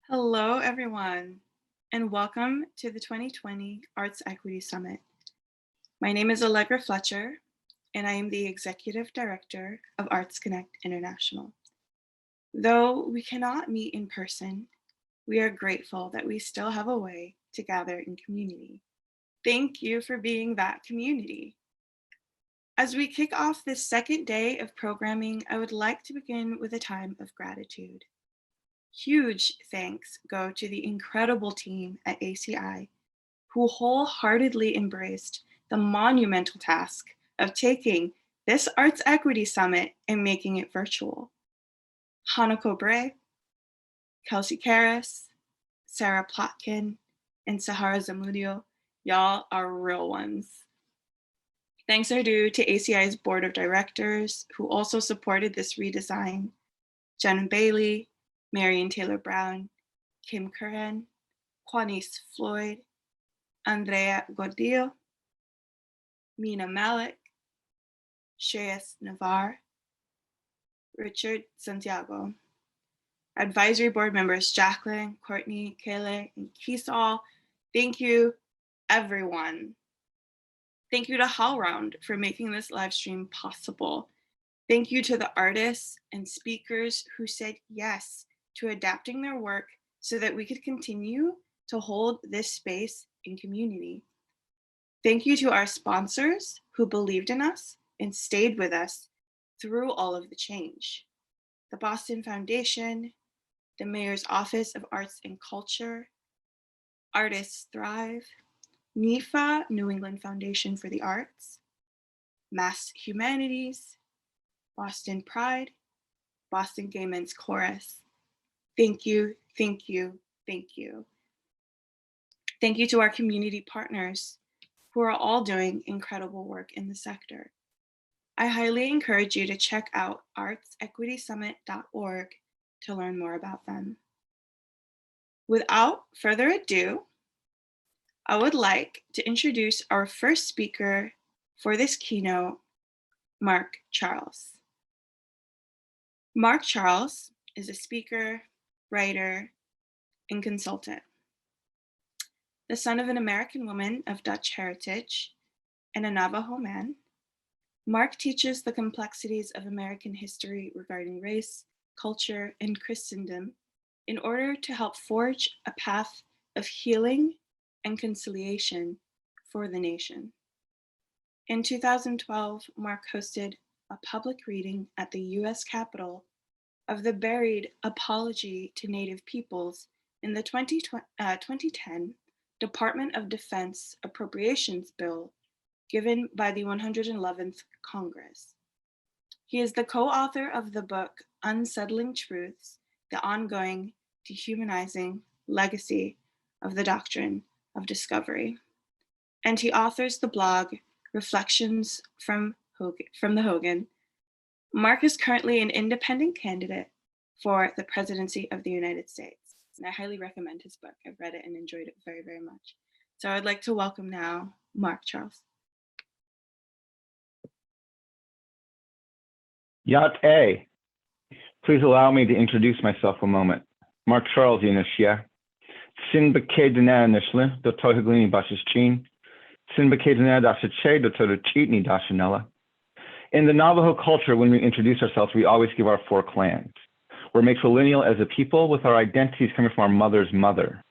Hello, everyone, and welcome to the 2020 Arts Equity Summit. My name is Allegra Fletcher, and I am the Executive Director of Arts Connect International. Though we cannot meet in person, we are grateful that we still have a way to gather in community. Thank you for being that community. As we kick off this second day of programming, I would like to begin with a time of gratitude. Huge thanks go to the incredible team at ACI who wholeheartedly embraced the monumental task of taking this Arts Equity Summit and making it virtual. Hanako Bray, Kelsey Karras, Sarah Plotkin, and Sahara Zamudio, y'all are real ones. Thanks are due to ACI's board of directors who also supported this redesign: Jen Bailey, Marion Taylor Brown, Kim Curran, Juanice Floyd, Andrea Gordillo, Mina Malik, Shreyas Navar, Richard Santiago. Advisory board members Jacqueline, Courtney, Kayla, and Keesall, thank you, everyone. Thank you to HowlRound for making this live stream possible. Thank you to the artists and speakers who said yes to adapting their work so that we could continue to hold this space in community. Thank you to our sponsors who believed in us and stayed with us through all of the change: the Boston Foundation, the Mayor's Office of Arts and Culture, Artists Thrive, NEFA, New England Foundation for the Arts, Mass Humanities, Boston Pride, Boston Gay Men's Chorus. Thank you, thank you, thank you. Thank you to our community partners who are all doing incredible work in the sector. I highly encourage you to check out artsequitysummit.org to learn more about them. Without further ado, I would like to introduce our first speaker for this keynote, Mark Charles. Mark Charles is a speaker, writer, and consultant. The son of an American woman of Dutch heritage and a Navajo man, Mark teaches the complexities of American history regarding race, culture, and Christendom in order to help forge a path of healing and conciliation for the nation. In 2012, Mark hosted a public reading at the US Capitol of the buried Apology to Native Peoples in the 2010 Department of Defense Appropriations Bill given by the 111th Congress. He is the co-author of the book Unsettling Truths, the ongoing Dehumanizing Legacy of the Doctrine of Discovery. And he authors the blog Reflections from the Hogan. Mark is currently an independent candidate for the presidency of the United States. And I highly recommend his book. I've read it and enjoyed it very, very much. So I'd like to welcome now Mark Charles. Yate, please allow me to introduce myself a moment. Mark Charles Yinashia. Sin Bakedina Nishle, the Tohiglini Bashichin. Sin Bakedina Dashache, the Totochitni Dashanella. In the Navajo culture, when we introduce ourselves, we always give our 4 clans. We're matrilineal as a people with our identities coming from our mother's mother.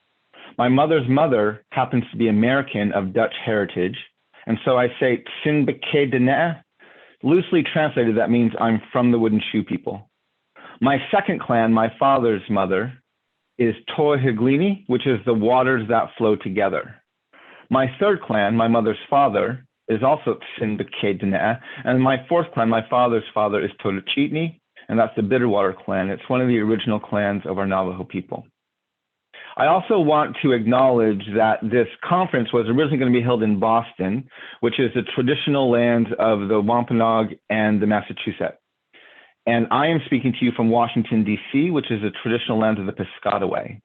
My mother's mother happens to be American of Dutch heritage. And so I say Sin Bakedina. Loosely translated, that means I'm from the wooden shoe people. My second clan, my father's mother, is Tohiglini, which is the waters that flow together. My third clan, my mother's father, is also Tsinbake-Dene, and my fourth clan, my father's father, is Totochitni, and that's the Bitterwater clan. It's one of the original clans of our Navajo people. I also want to acknowledge that this conference was originally going to be held in Boston, which is the traditional lands of the Wampanoag and the Massachusetts. And I am speaking to you from Washington, D.C., which is the traditional lands of the Piscataway.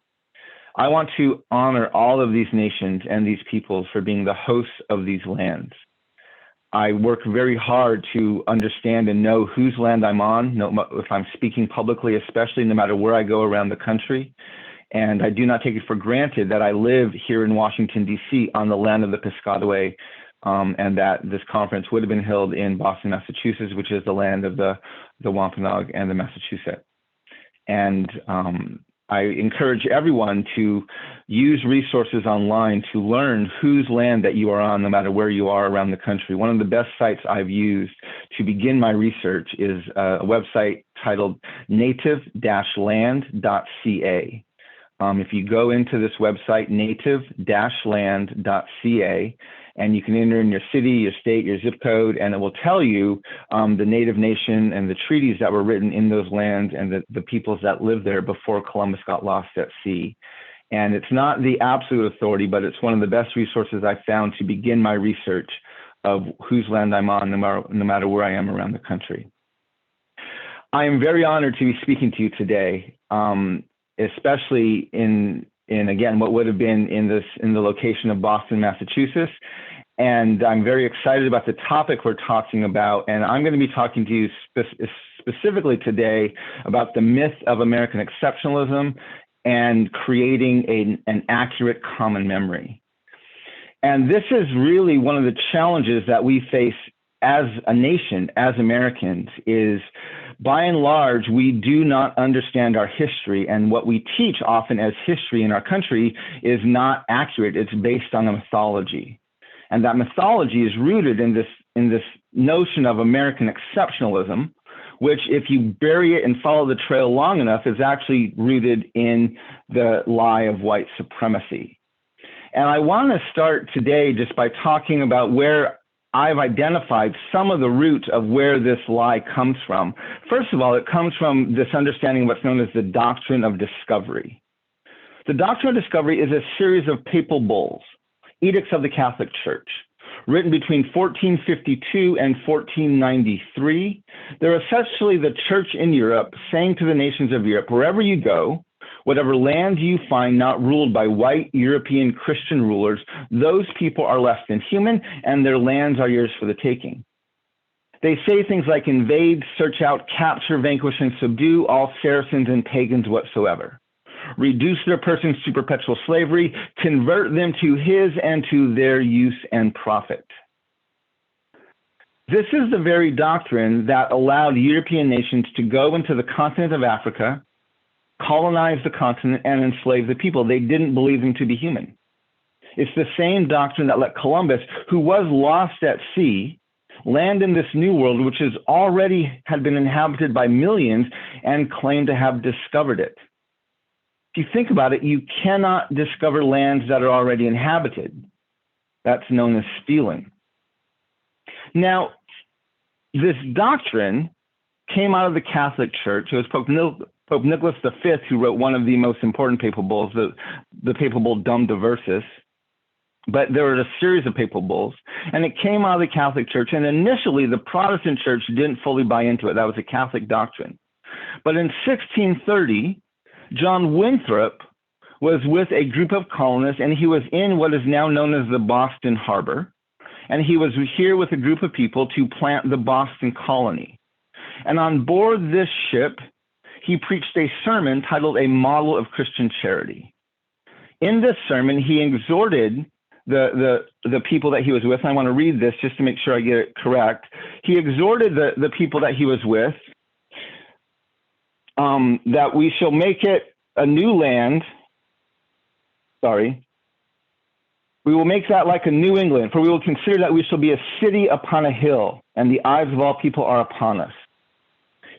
I want to honor all of these nations and these peoples for being the hosts of these lands. I work very hard to understand and know whose land I'm on, if I'm speaking publicly, especially no matter where I go around the country. And I do not take it for granted that I live here in Washington, D.C. on the land of the Piscataway, and that this conference would have been held in Boston, Massachusetts, which is the land of the Wampanoag and the Massachusetts. And I encourage everyone to use resources online to learn whose land that you are on, no matter where you are around the country. One of the best sites I've used to begin my research is a website titled native-land.ca. If you go into this website, native-land.ca, and you can enter in your city, your state, your zip code, and it will tell you the native nation and the treaties that were written in those lands and the peoples that lived there before Columbus got lost at sea. And it's not the absolute authority, but it's one of the best resources I found to begin my research of whose land I'm on, no matter where I am around the country. I am very honored to be speaking to you today, especially in again, what would have been in the location of Boston, Massachusetts. And I'm very excited about the topic we're talking about. And I'm going to be talking to you specifically today about the myth of American exceptionalism and creating an accurate common memory. And this is really one of the challenges that we face as a nation, as Americans, is by and large, we do not understand our history, and what we teach often as history in our country is not accurate. It's based on a mythology. And that mythology is rooted in this notion of American exceptionalism, which, if you bury it and follow the trail long enough, is actually rooted in the lie of white supremacy. And I want to start today just by talking about where I've identified some of the roots of where this lie comes from. First of all, it comes from this understanding of what's known as the Doctrine of Discovery. The Doctrine of Discovery is a series of papal bulls, edicts of the Catholic Church, written between 1452 and 1493. They're essentially the church in Europe saying to the nations of Europe, wherever you go, whatever land you find not ruled by white European Christian rulers, those people are less than human, and their lands are yours for the taking. They say things like invade, search out, capture, vanquish, and subdue all Saracens and pagans whatsoever. Reduce their persons to perpetual slavery, convert them to his and to their use and profit. This is the very doctrine that allowed European nations to go into the continent of Africa, colonize the continent, and enslave the people. They didn't believe them to be human. It's the same doctrine that let Columbus, who was lost at sea, land in this new world, which had been inhabited by millions, and claim to have discovered it. If you think about it, you cannot discover lands that are already inhabited. That's known as stealing. Now, this doctrine came out of the Catholic Church. It was Pope Nicholas V, who wrote one of the most important papal bulls, the papal bull Dum Diversus. But there were a series of papal bulls, and it came out of the Catholic Church. And initially, the Protestant Church didn't fully buy into it. That was a Catholic doctrine. But in 1630, John Winthrop was with a group of colonists, and he was in what is now known as the Boston Harbor. And he was here with a group of people to plant the Boston colony. And on board this ship, he preached a sermon titled A Model of Christian Charity. In this sermon, he exhorted the people that he was with, and I want to read this just to make sure I get it correct. He exhorted the people that he was with that we shall make it a new land. We will make that like a New England, for we will consider that we shall be a city upon a hill, and the eyes of all people are upon us.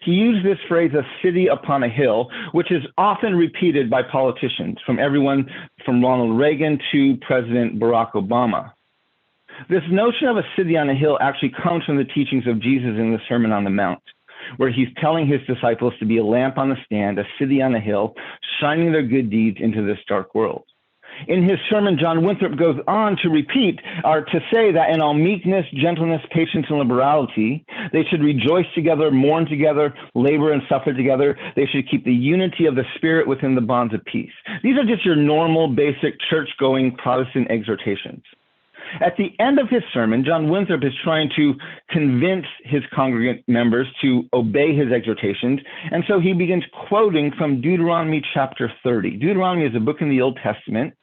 He used this phrase, a city upon a hill, which is often repeated by politicians, from everyone from Ronald Reagan to President Barack Obama. This notion of a city on a hill actually comes from the teachings of Jesus in the Sermon on the Mount, where he's telling his disciples to be a lamp on the stand, a city on a hill, shining their good deeds into this dark world. In his sermon, John Winthrop goes on to to say that in all meekness, gentleness, patience, and liberality, they should rejoice together, mourn together, labor and suffer together. They should keep the unity of the Spirit within the bonds of peace. These are just your normal, basic, church-going Protestant exhortations. At the end of his sermon, John Winthrop is trying to convince his congregant members to obey his exhortations, and so he begins quoting from Deuteronomy chapter 30. Deuteronomy is a book in the Old Testament,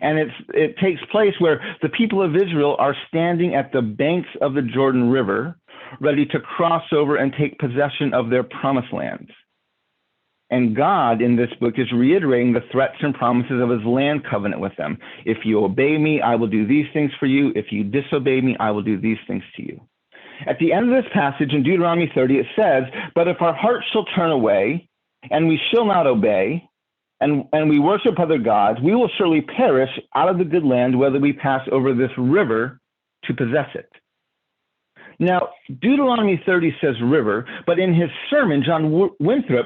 and it takes place where the people of Israel are standing at the banks of the Jordan River, ready to cross over and take possession of their promised lands. And God, in this book, is reiterating the threats and promises of his land covenant with them. If you obey me, I will do these things for you. If you disobey me, I will do these things to you. At the end of this passage in Deuteronomy 30, it says, but if our hearts shall turn away, and we shall not obey, and we worship other gods, we will surely perish out of the good land, whether we pass over this river to possess it. Now, Deuteronomy 30 says river, but in his sermon, John Winthrop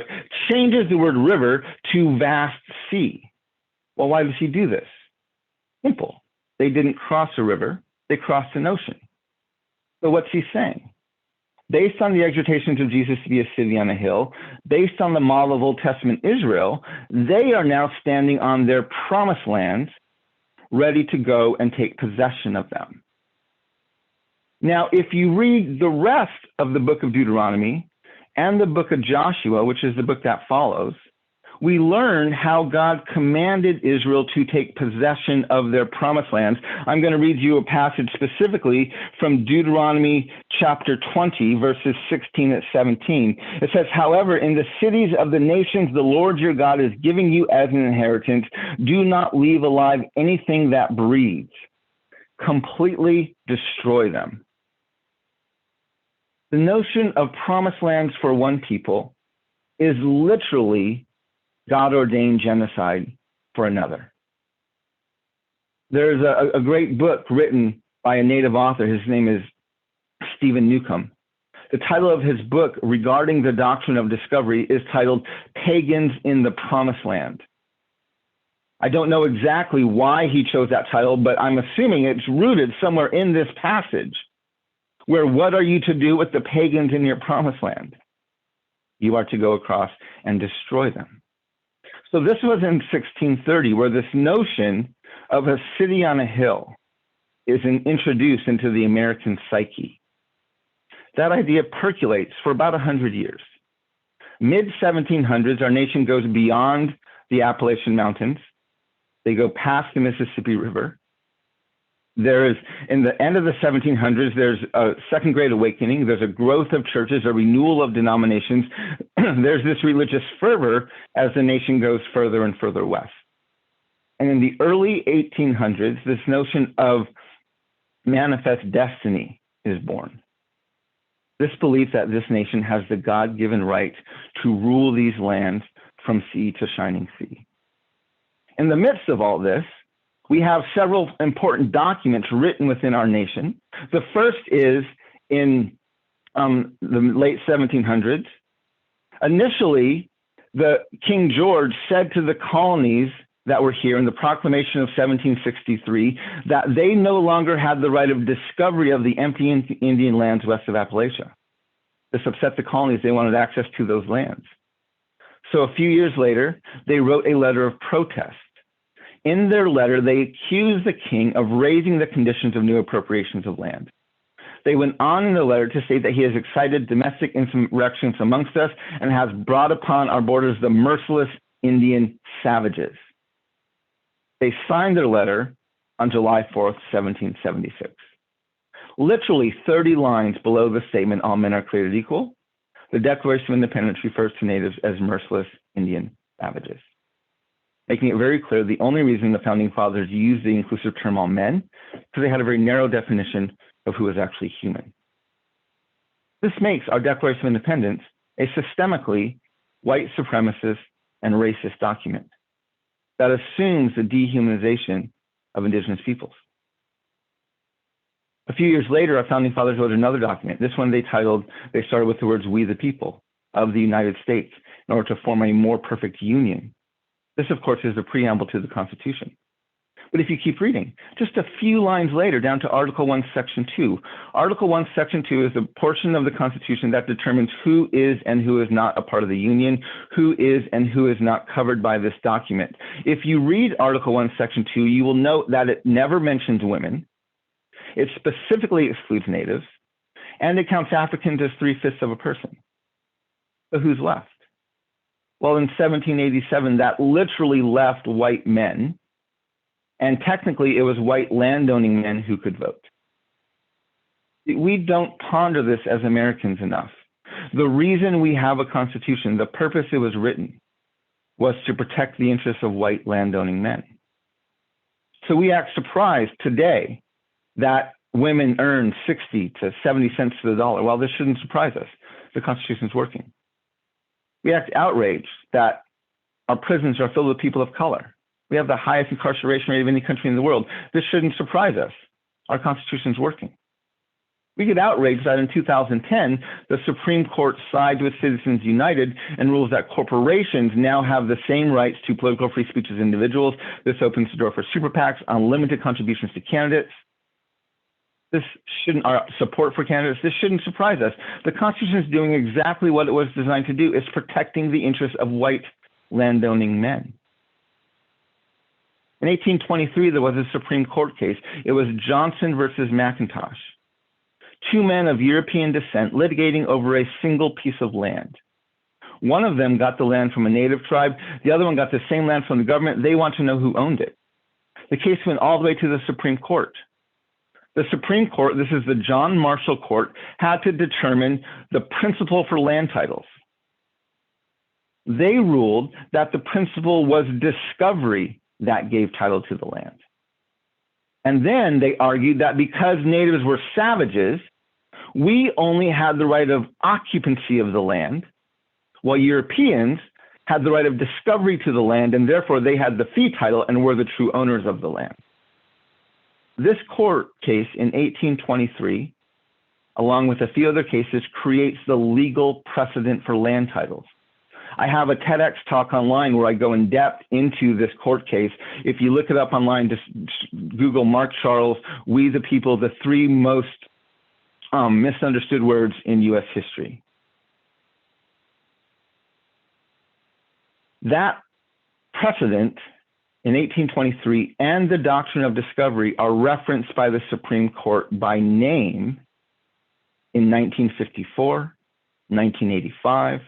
changes the word river to vast sea. Well, why does he do this? Simple. They didn't cross a river, they crossed an ocean. So what's he saying? Based on the exhortations of Jesus to be a city on a hill, based on the model of Old Testament Israel, they are now standing on their promised lands, ready to go and take possession of them. Now, if you read the rest of the book of Deuteronomy and the book of Joshua, which is the book that follows, we learn how God commanded Israel to take possession of their promised lands. I'm going to read you a passage specifically from Deuteronomy chapter 20, verses 16 and 17. It says, however, in the cities of the nations the Lord your God is giving you as an inheritance, do not leave alive anything that breathes. Completely destroy them. The notion of promised lands for one people is literally God-ordained genocide for another. There's a great book written by a Native author. His name is Stephen Newcomb. The title of his book regarding the Doctrine of Discovery is titled Pagans in the Promised Land. I don't know exactly why he chose that title, but I'm assuming it's rooted somewhere in this passage, where what are you to do with the pagans in your promised land? You are to go across and destroy them. So this was in 1630, where this notion of a city on a hill is introduced into the American psyche. That idea percolates for about 100 years. Mid-1700s, our nation goes beyond the Appalachian Mountains. They go past the Mississippi River. There's, in the end of the 1700s, there's a second great awakening. There's a growth of churches, a renewal of denominations. There's this religious fervor as the nation goes further and further west. And in the early 1800s, this notion of manifest destiny is born. This belief that this nation has the God-given right to rule these lands from sea to shining sea. In the midst of all this, we have several important documents written within our nation. The first is in the late 1700s. Initially, the King George said to the colonies that were here in the Proclamation of 1763 that they no longer had the right of discovery of the empty Indian lands west of Appalachia. This upset the colonies. They wanted access to those lands. So a few years later, they wrote a letter of protest. In their letter, they accused the king of raising the conditions of new appropriations of land. They went on in the letter to say that he has excited domestic insurrections amongst us and has brought upon our borders the merciless Indian savages. They signed their letter on July 4th, 1776. Literally 30 lines below the statement, all men are created equal, the Declaration of Independence refers to natives as merciless Indian savages, making it very clear the only reason the founding fathers used the inclusive term all men, because they had a very narrow definition of who is actually human. This makes our Declaration of Independence a systemically white supremacist and racist document that assumes the dehumanization of indigenous peoples. A few years later, our founding fathers wrote another document. This one they started with the words, "We the people of the United States," in order to form a more perfect union. This, of course, is the preamble to the Constitution. But if you keep reading, just a few lines later, down to Article 1, Section 2. Article 1, Section 2 is the portion of the Constitution that determines who is and who is not a part of the Union, who is and who is not covered by this document. If you read Article 1, Section 2, you will note that it never mentions women. It specifically excludes natives, and it counts Africans as 3/5 of a person. So who's left? Well, in 1787, that literally left white men, and technically it was white landowning men who could vote. We don't ponder this as Americans enough. The reason we have a constitution, the purpose it was written, was to protect the interests of white landowning men. So we act surprised today that women earn 60 to 70 cents to the dollar. Well, this shouldn't surprise us. The Constitution's working. We act outraged that our prisons are filled with people of color. We have the highest incarceration rate of any country in the world. This shouldn't surprise us. Our Constitution's working. We get outraged that in 2010, the Supreme Court sides with Citizens United and rules that corporations now have the same rights to political free speech as individuals. This opens the door for super PACs, unlimited contributions to candidates. This shouldn't, our support for candidates, this shouldn't surprise us. The Constitution is doing exactly what it was designed to do. It's protecting the interests of white landowning men. In 1823, there was a Supreme Court case. It was Johnson versus McIntosh. Two men of European descent litigating over a single piece of land. One of them got the land from a native tribe. The other one got the same land from the government. They want to know who owned it. The case went all the way to the Supreme Court. The Supreme Court, this is the John Marshall Court, had to determine the principle for land titles. They ruled that the principle was discovery that gave title to the land. And then they argued that because natives were savages, we only had the right of occupancy of the land, while Europeans had the right of discovery to the land, and therefore they had the fee title and were the true owners of the land. This court case in 1823, along with a few other cases, creates the legal precedent for land titles. I have a TEDx talk online where I go in depth into this court case. If you look it up online, just Google Mark Charles, We the People, the three most misunderstood words in US history. That precedent in 1823 and the Doctrine of Discovery are referenced by the Supreme Court by name in 1954, 1985,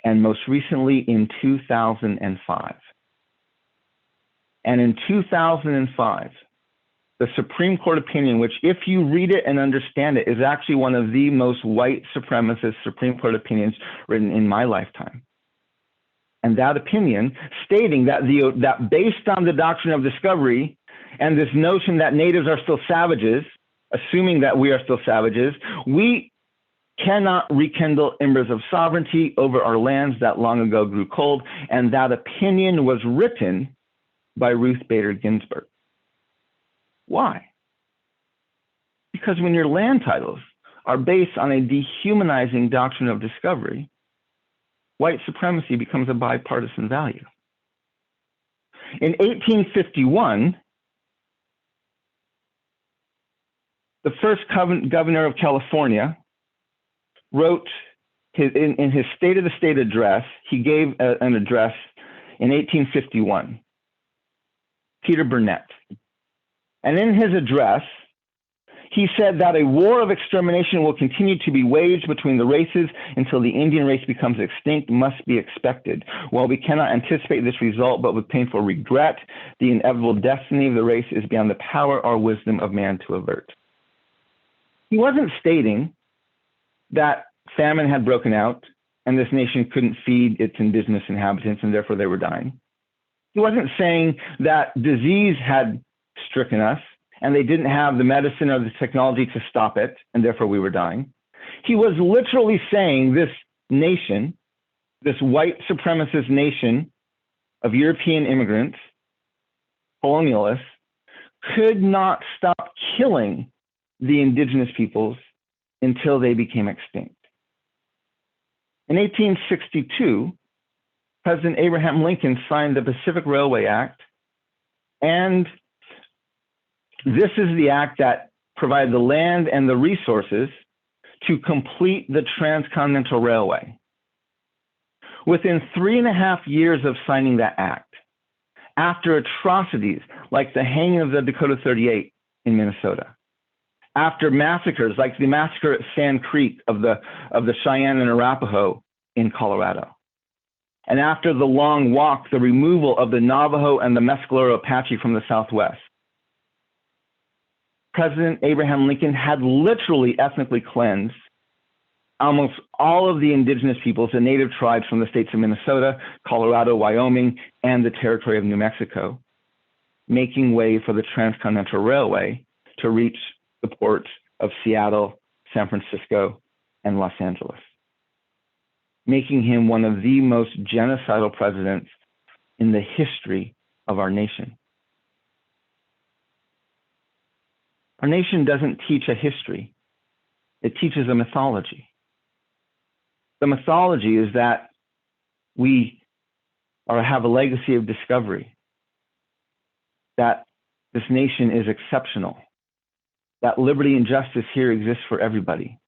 and most recently in 2005. And in 2005, the Supreme Court opinion, which if you read it and understand it, is actually one of the most white supremacist Supreme Court opinions written in my lifetime. And that opinion stating that, that based on the Doctrine of Discovery and this notion that natives are still savages, assuming that we are still savages, we cannot rekindle embers of sovereignty over our lands that long ago grew cold. And that opinion was written by Ruth Bader Ginsburg. Why? Because when your land titles are based on a dehumanizing doctrine of discovery, white supremacy becomes a bipartisan value. In 1851, the first governor of California wrote in his State of the State address, he gave an address in 1851, Peter Burnett. And in his address, he said that a war of extermination will continue to be waged between the races until the Indian race becomes extinct must be expected. While we cannot anticipate this result, but with painful regret, the inevitable destiny of the race is beyond the power or wisdom of man to avert. He wasn't stating that famine had broken out and this nation couldn't feed its indigenous inhabitants and therefore they were dying. He wasn't saying that disease had stricken us and they didn't have the medicine or the technology to stop it, and therefore we were dying. He was literally saying this nation, this white supremacist nation of European immigrants, colonialists, could not stop killing the indigenous peoples until they became extinct. In 1862, President Abraham Lincoln signed the Pacific Railway Act, and this is the act that provided the land and the resources to complete the Transcontinental Railway. Within 3.5 years of signing that act, after atrocities like the hanging of the Dakota 38 in Minnesota, after massacres like the massacre at Sand Creek of the Cheyenne and Arapaho in Colorado. And after the Long Walk, the removal of the Navajo and the Mescalero Apache from the Southwest. President Abraham Lincoln had literally ethnically cleansed almost all of the indigenous peoples and native tribes from the states of Minnesota, Colorado, Wyoming, and the territory of New Mexico, making way for the Transcontinental Railway to reach the ports of Seattle, San Francisco, and Los Angeles, making him one of the most genocidal presidents in the history of our nation. Our nation doesn't teach a history. It teaches a mythology. The mythology is that we have a legacy of discovery, that this nation is exceptional, that liberty and justice here exists for everybody.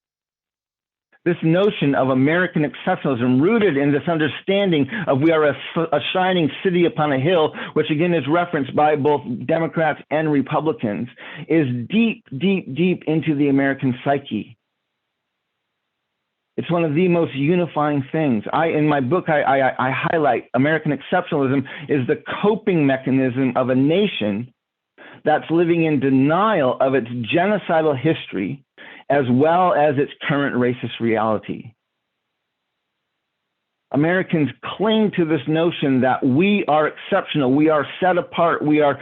This notion of American exceptionalism rooted in this understanding of we are a shining city upon a hill, which again is referenced by both Democrats and Republicans, is deep, deep, deep into the American psyche. It's one of the most unifying things. In my book, I highlight American exceptionalism is the coping mechanism of a nation that's living in denial of its genocidal history as well as its current racist reality. Americans cling to this notion that we are exceptional, we are set apart, we are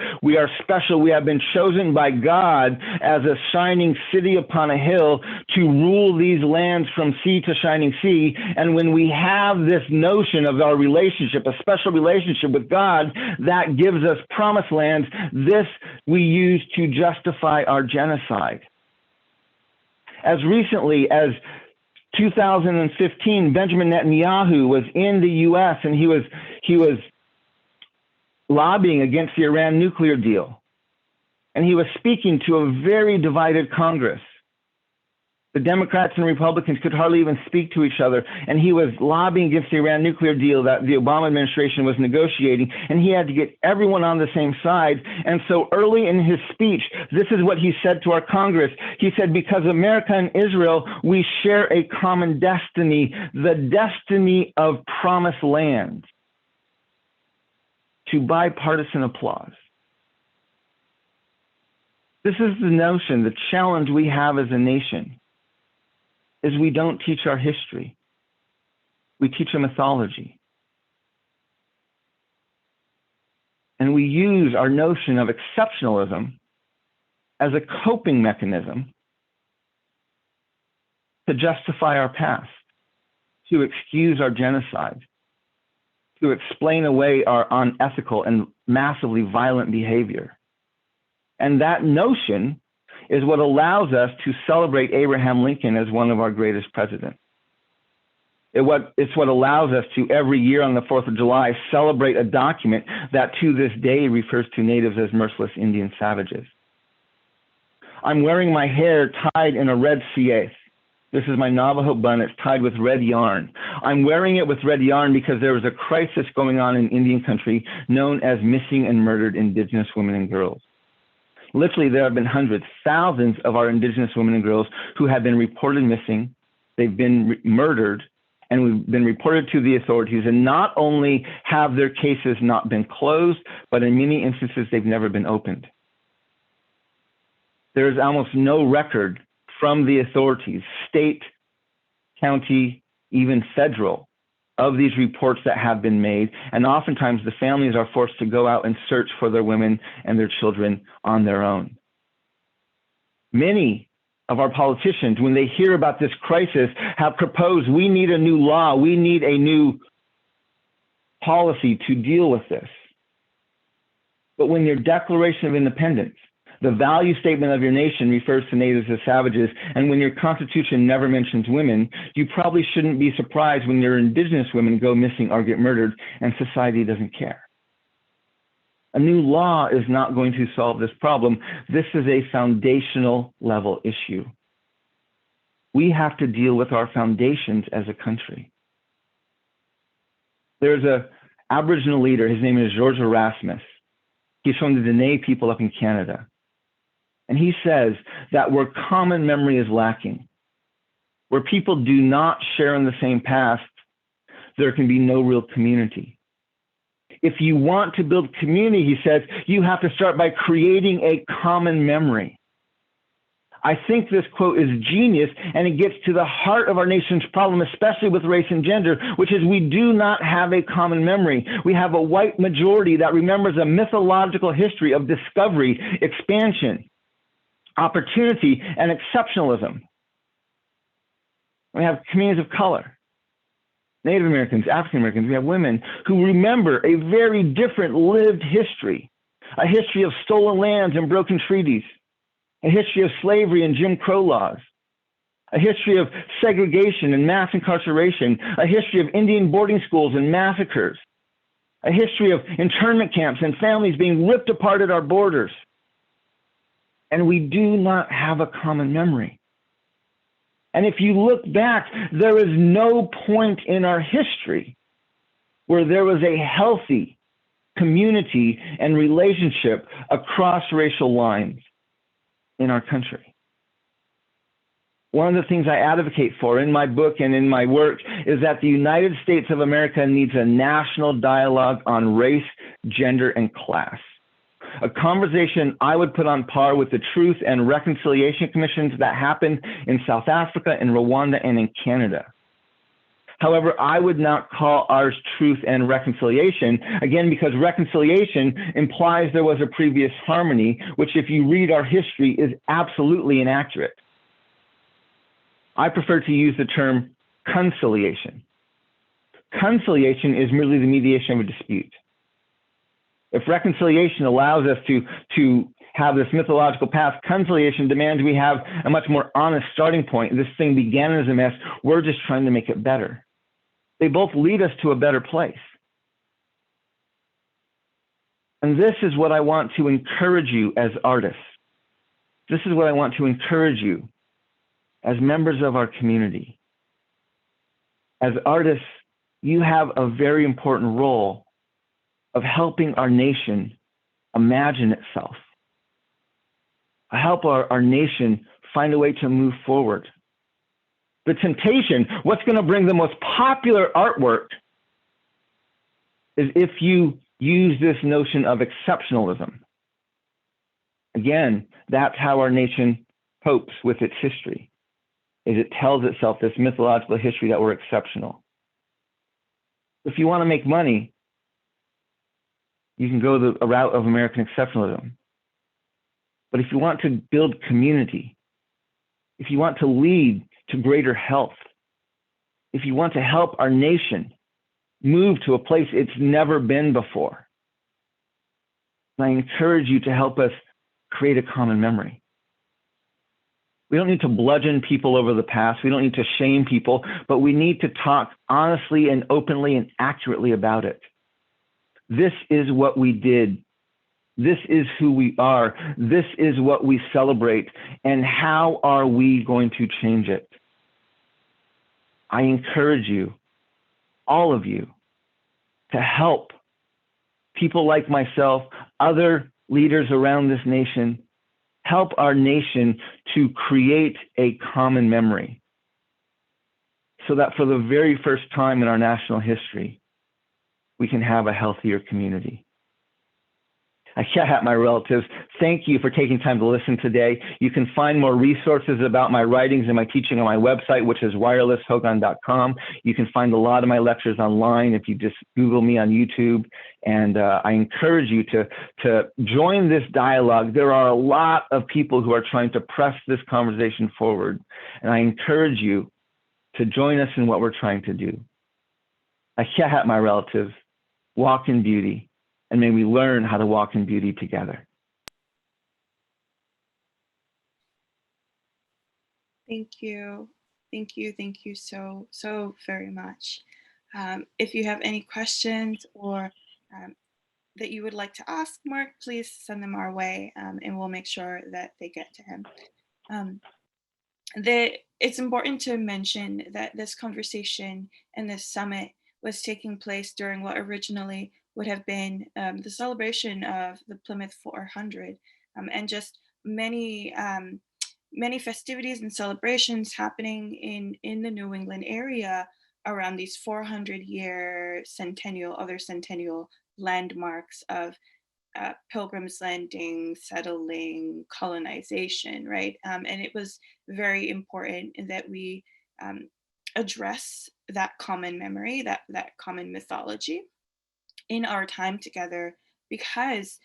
special, we have been chosen by God as a shining city upon a hill to rule these lands from sea to shining sea. And when we have this notion of our relationship, a special relationship with God that gives us promised lands, this we use to justify our genocide. As recently as 2015, Benjamin Netanyahu was in the U.S. and he was lobbying against the Iran nuclear deal. And he was speaking to a very divided Congress. The Democrats and Republicans could hardly even speak to each other. And he was lobbying against the Iran nuclear deal that the Obama administration was negotiating. And he had to get everyone on the same side. And so early in his speech, this is what he said to our Congress. He said, because America and Israel, we share a common destiny, the destiny of promised lands. To bipartisan applause. This is the notion, the challenge we have as a nation. Is we don't teach our history. We teach a mythology. And we use our notion of exceptionalism as a coping mechanism to justify our past, to excuse our genocide, to explain away our unethical and massively violent behavior. And that notion is what allows us to celebrate Abraham Lincoln as one of our greatest presidents. It's what allows us to, every year on the 4th of July, celebrate a document that to this day refers to natives as merciless Indian savages. I'm wearing my hair tied in a red CA. This is my Navajo bun. It's tied with red yarn. I'm wearing it with red yarn because there was a crisis going on in Indian country known as missing and murdered Indigenous women and girls. Literally, there have been hundreds, thousands of our Indigenous women and girls who have been reported missing. They've been murdered, and we've been reported to the authorities. And not only have their cases not been closed, but in many instances, they've never been opened. There is almost no record from the authorities, state, county, even federal, of these reports that have been made. And oftentimes the families are forced to go out and search for their women and their children on their own. Many of our politicians, when they hear about this crisis, have proposed, we need a new law, we need a new policy to deal with this. But when your Declaration of Independence, the value statement of your nation, refers to natives as savages, and when your Constitution never mentions women, you probably shouldn't be surprised when your Indigenous women go missing or get murdered and society doesn't care. A new law is not going to solve this problem. This is a foundational level issue. We have to deal with our foundations as a country. There's an Aboriginal leader, his name is George Erasmus. He's from the Dene people up in Canada. And he says that where common memory is lacking, where people do not share in the same past, there can be no real community. If you want to build community, he says, you have to start by creating a common memory. I think this quote is genius, and it gets to the heart of our nation's problem, especially with race and gender, which is we do not have a common memory. We have a white majority that remembers a mythological history of discovery, expansion, opportunity, and exceptionalism. We have communities of color, Native Americans, African Americans. We have women who remember a very different lived history, a history of stolen lands and broken treaties, a history of slavery and Jim Crow laws, a history of segregation and mass incarceration, a history of Indian boarding schools and massacres, a history of internment camps and families being ripped apart at our borders. And we do not have a common memory. And if you look back, there is no point in our history where there was a healthy community and relationship across racial lines in our country. One of the things I advocate for in my book and in my work is that the United States of America needs a national dialogue on race, gender, and class. A conversation I would put on par with the Truth and Reconciliation Commissions that happen in South Africa, in Rwanda, and in Canada. However, I would not call ours Truth and Reconciliation, again, because reconciliation implies there was a previous harmony, which if you read our history is absolutely inaccurate. I prefer to use the term conciliation. Conciliation is merely the mediation of a dispute. If reconciliation allows us to have this mythological past, conciliation demands we have a much more honest starting point. This thing began as a mess. We're just trying to make it better. They both lead us to a better place. And this is what I want to encourage you as artists. This is what I want to encourage you as members of our community. As artists, you have a very important role of helping our nation imagine itself, help our nation find a way to move forward. The temptation, what's going to bring the most popular artwork, is if you use this notion of exceptionalism. Again, that's how our nation copes with its history, is it tells itself this mythological history that we're exceptional. If you want to make money, you can go the route of American exceptionalism. But if you want to build community, if you want to lead to greater health, if you want to help our nation move to a place it's never been before, I encourage you to help us create a common memory. We don't need to bludgeon people over the past. We don't need to shame people, but we need to talk honestly and openly and accurately about it. This is what we did. This is who we are. This is what we celebrate. And how are we going to change it? I encourage you, all of you, to help people like myself, other leaders around this nation, help our nation to create a common memory so that for the very first time in our national history, we can have a healthier community. My relatives, thank you for taking time to listen today. You can find more resources about my writings and my teaching on my website, which is wirelesshogan.com. You can find a lot of my lectures online if you just Google me on YouTube. And I encourage you to join this dialogue. There are a lot of people who are trying to press this conversation forward. And I encourage you to join us in what we're trying to do. My relatives, walk in beauty. And may we learn how to walk in beauty together. Thank you. Thank you. Thank you so very much. If you have any questions or that you would like to ask Mark, please send them our way and we'll make sure that they get to him. It's important to mention that this conversation and this summit was taking place during what originally would have been the celebration of the Plymouth 400. And just many festivities and celebrations happening in the New England area around these 400-year centennial landmarks of pilgrims landing, settling, colonization, right? And it was very important that we address that common memory, that common mythology in our time together because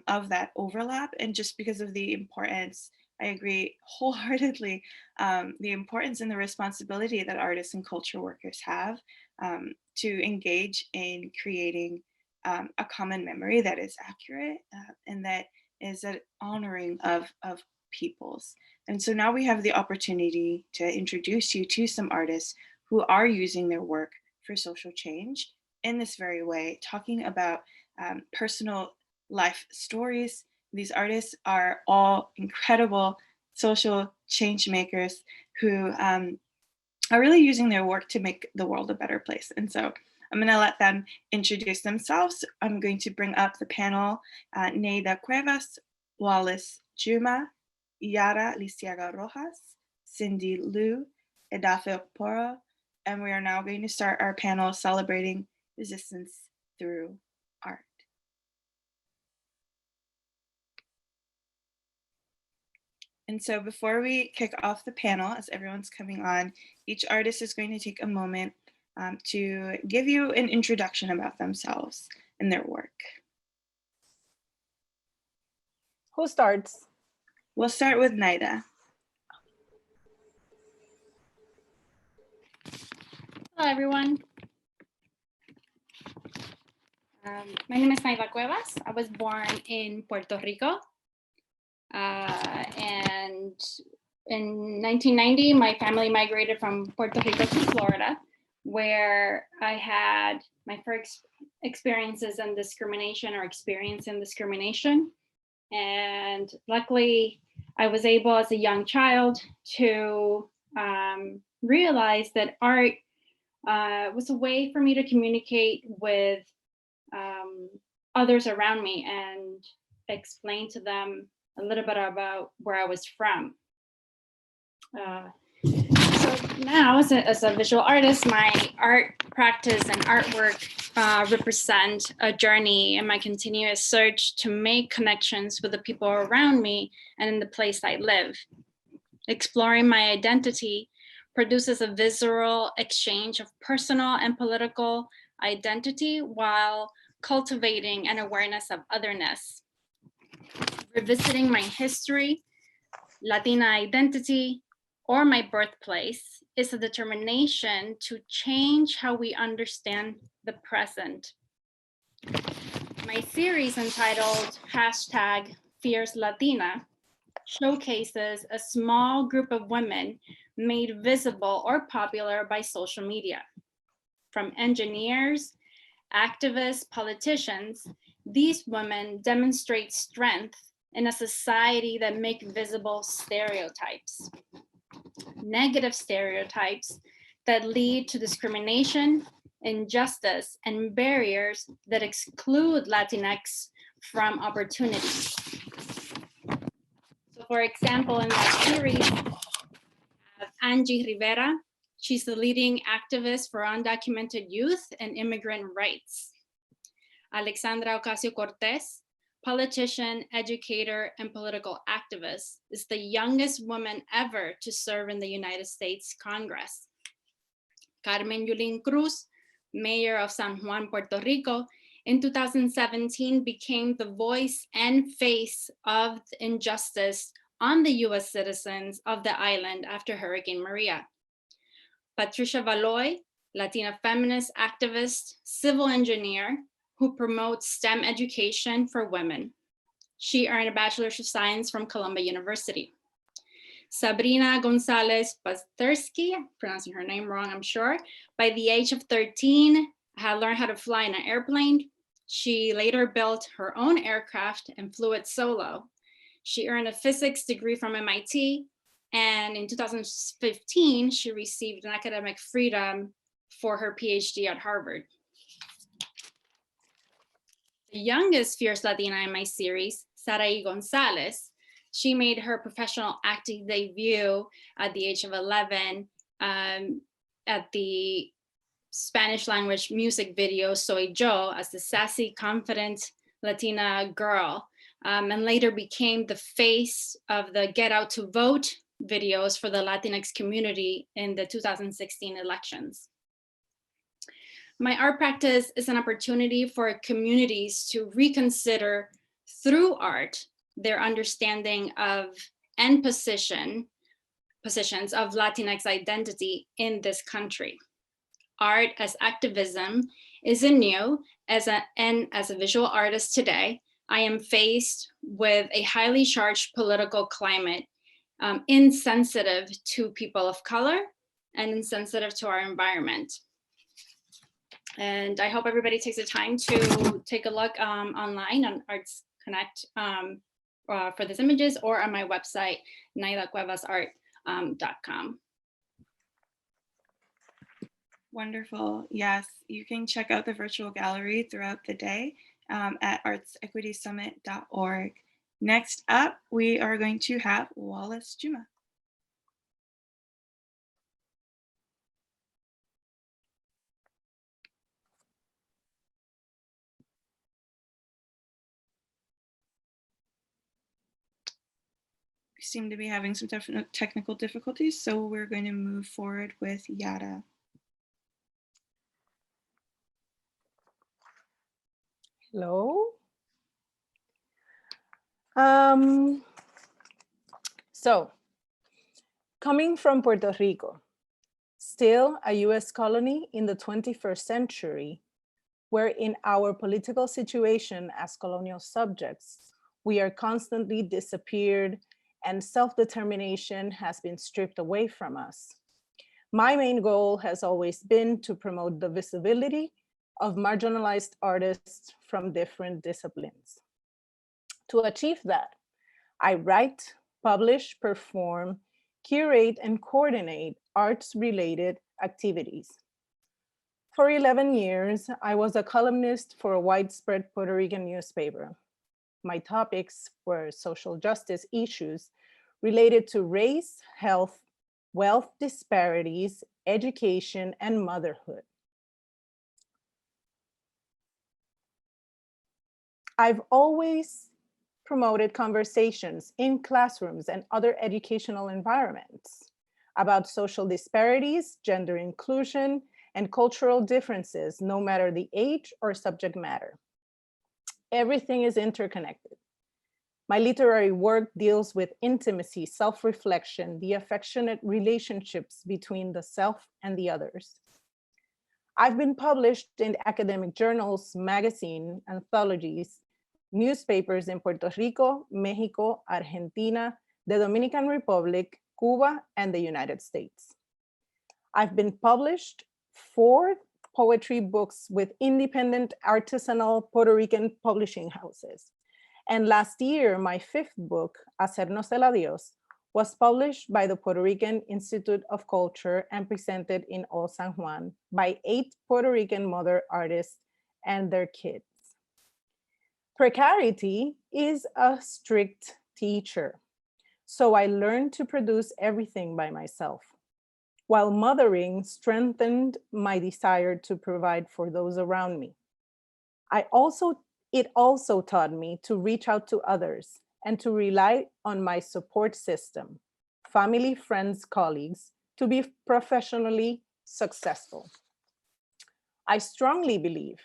of that overlap and just because of the importance. I agree wholeheartedly, the importance and the responsibility that artists and culture workers have to engage in creating a common memory that is accurate and that is an honoring of peoples. And so now we have the opportunity to introduce you to some artists who are using their work for social change in this very way, talking about personal life stories. These artists are all incredible social change makers who are really using their work to make the world a better place. And so I'm going to let them introduce themselves. I'm going to bring up the panel, Nayda Cuevas, Wallace Juma, Yara Liceaga-Rojas, Cindy Liu, Edafe Okporo, and we are now going to start our panel celebrating resistance through art. And so before we kick off the panel, as everyone's coming on, each artist is going to take a moment to give you an introduction about themselves and their work. Who starts? We'll start with Nayda. Hello, everyone. My name is Nayda Cuevas. I was born in Puerto Rico. And in 1990, my family migrated from Puerto Rico to Florida, where I had my first experiences in discrimination or experience in discrimination. And luckily, I was able as a young child to realize that art was a way for me to communicate with others around me and explain to them a little bit about where I was from. So now as a visual artist, my art practice and artwork represent a journey in my continuous search to make connections with the people around me and in the place I live. Exploring my identity produces a visceral exchange of personal and political identity while cultivating an awareness of otherness. Revisiting my history, Latina identity, or my birthplace is a determination to change how we understand the present. My series entitled #FierceLatina showcases a small group of women made visible or popular by social media. From engineers, activists, politicians, these women demonstrate strength in a society that make visible stereotypes. Negative stereotypes that lead to discrimination, injustice, and barriers that exclude Latinx from opportunities. So for example, in that series, Angie Rivera, she's the leading activist for undocumented youth and immigrant rights. Alexandra Ocasio-Cortez, politician, educator, and political activist, is the youngest woman ever to serve in the United States Congress. Carmen Yulín Cruz, mayor of San Juan, Puerto Rico, in 2017 became the voice and face of injustice on the US citizens of the island after Hurricane Maria. Patricia Valoy, Latina feminist activist, civil engineer, who promotes STEM education for women. She earned a Bachelor's of Science from Columbia University. Sabrina Gonzalez Pastersky, pronouncing her name wrong, I'm sure, by the age of 13, had learned how to fly in an airplane. She later built her own aircraft and flew it solo. She earned a physics degree from MIT, and in 2015, she received an academic freedom for her PhD at Harvard. The youngest Fierce Latina in my series, Saraí Gonzalez, She made her professional acting debut at the age of 11 at the Spanish language music video Soy Yo as the sassy, confident Latina girl, and later became the face of the Get Out to Vote videos for the Latinx community in the 2016 elections. My art practice is an opportunity for communities to reconsider through art their understanding of and positions of Latinx identity in this country. Art as activism isn't new, and as a visual artist today, I am faced with a highly charged political climate, insensitive to people of color and insensitive to our environment. And I hope everybody takes the time to take a look online on Arts Connect for these images, or on my website, NaydaCuevasArt.com. Wonderful. Yes, you can check out the virtual gallery throughout the day at artsequitysummit.org. Next up, we are going to have Wallace Juma. We seem to be having some technical difficulties, so we're going to move forward with Yara. Hello. So, coming from Puerto Rico, still a US colony in the 21st century, where in our political situation as colonial subjects, we are constantly disappeared and self-determination has been stripped away from us. My main goal has always been to promote the visibility of marginalized artists from different disciplines. To achieve that, I write, publish, perform, curate, and coordinate arts-related activities. For 11 years, I was a columnist for a widespread Puerto Rican newspaper. My topics were social justice issues related to race, health, wealth disparities, education, and motherhood. I've always promoted conversations in classrooms and other educational environments about social disparities, gender inclusion, and cultural differences, no matter the age or subject matter. Everything is interconnected. My literary work deals with intimacy, self-reflection, the affectionate relationships between the self and the others. I've been published in academic journals, magazines, anthologies, newspapers in Puerto Rico, Mexico, Argentina, the Dominican Republic, Cuba, and the United States. I've been published 4 poetry books with independent artisanal Puerto Rican publishing houses. And last year, my 5th book, Hacernos el Adiós, was published by the Puerto Rican Institute of Culture and presented in Old San Juan by 8 Puerto Rican mother artists and their kids. Precarity is a strict teacher, so I learned to produce everything by myself, while mothering strengthened my desire to provide for those around me. It also taught me to reach out to others and to rely on my support system, family, friends, colleagues, to be professionally successful. I strongly believe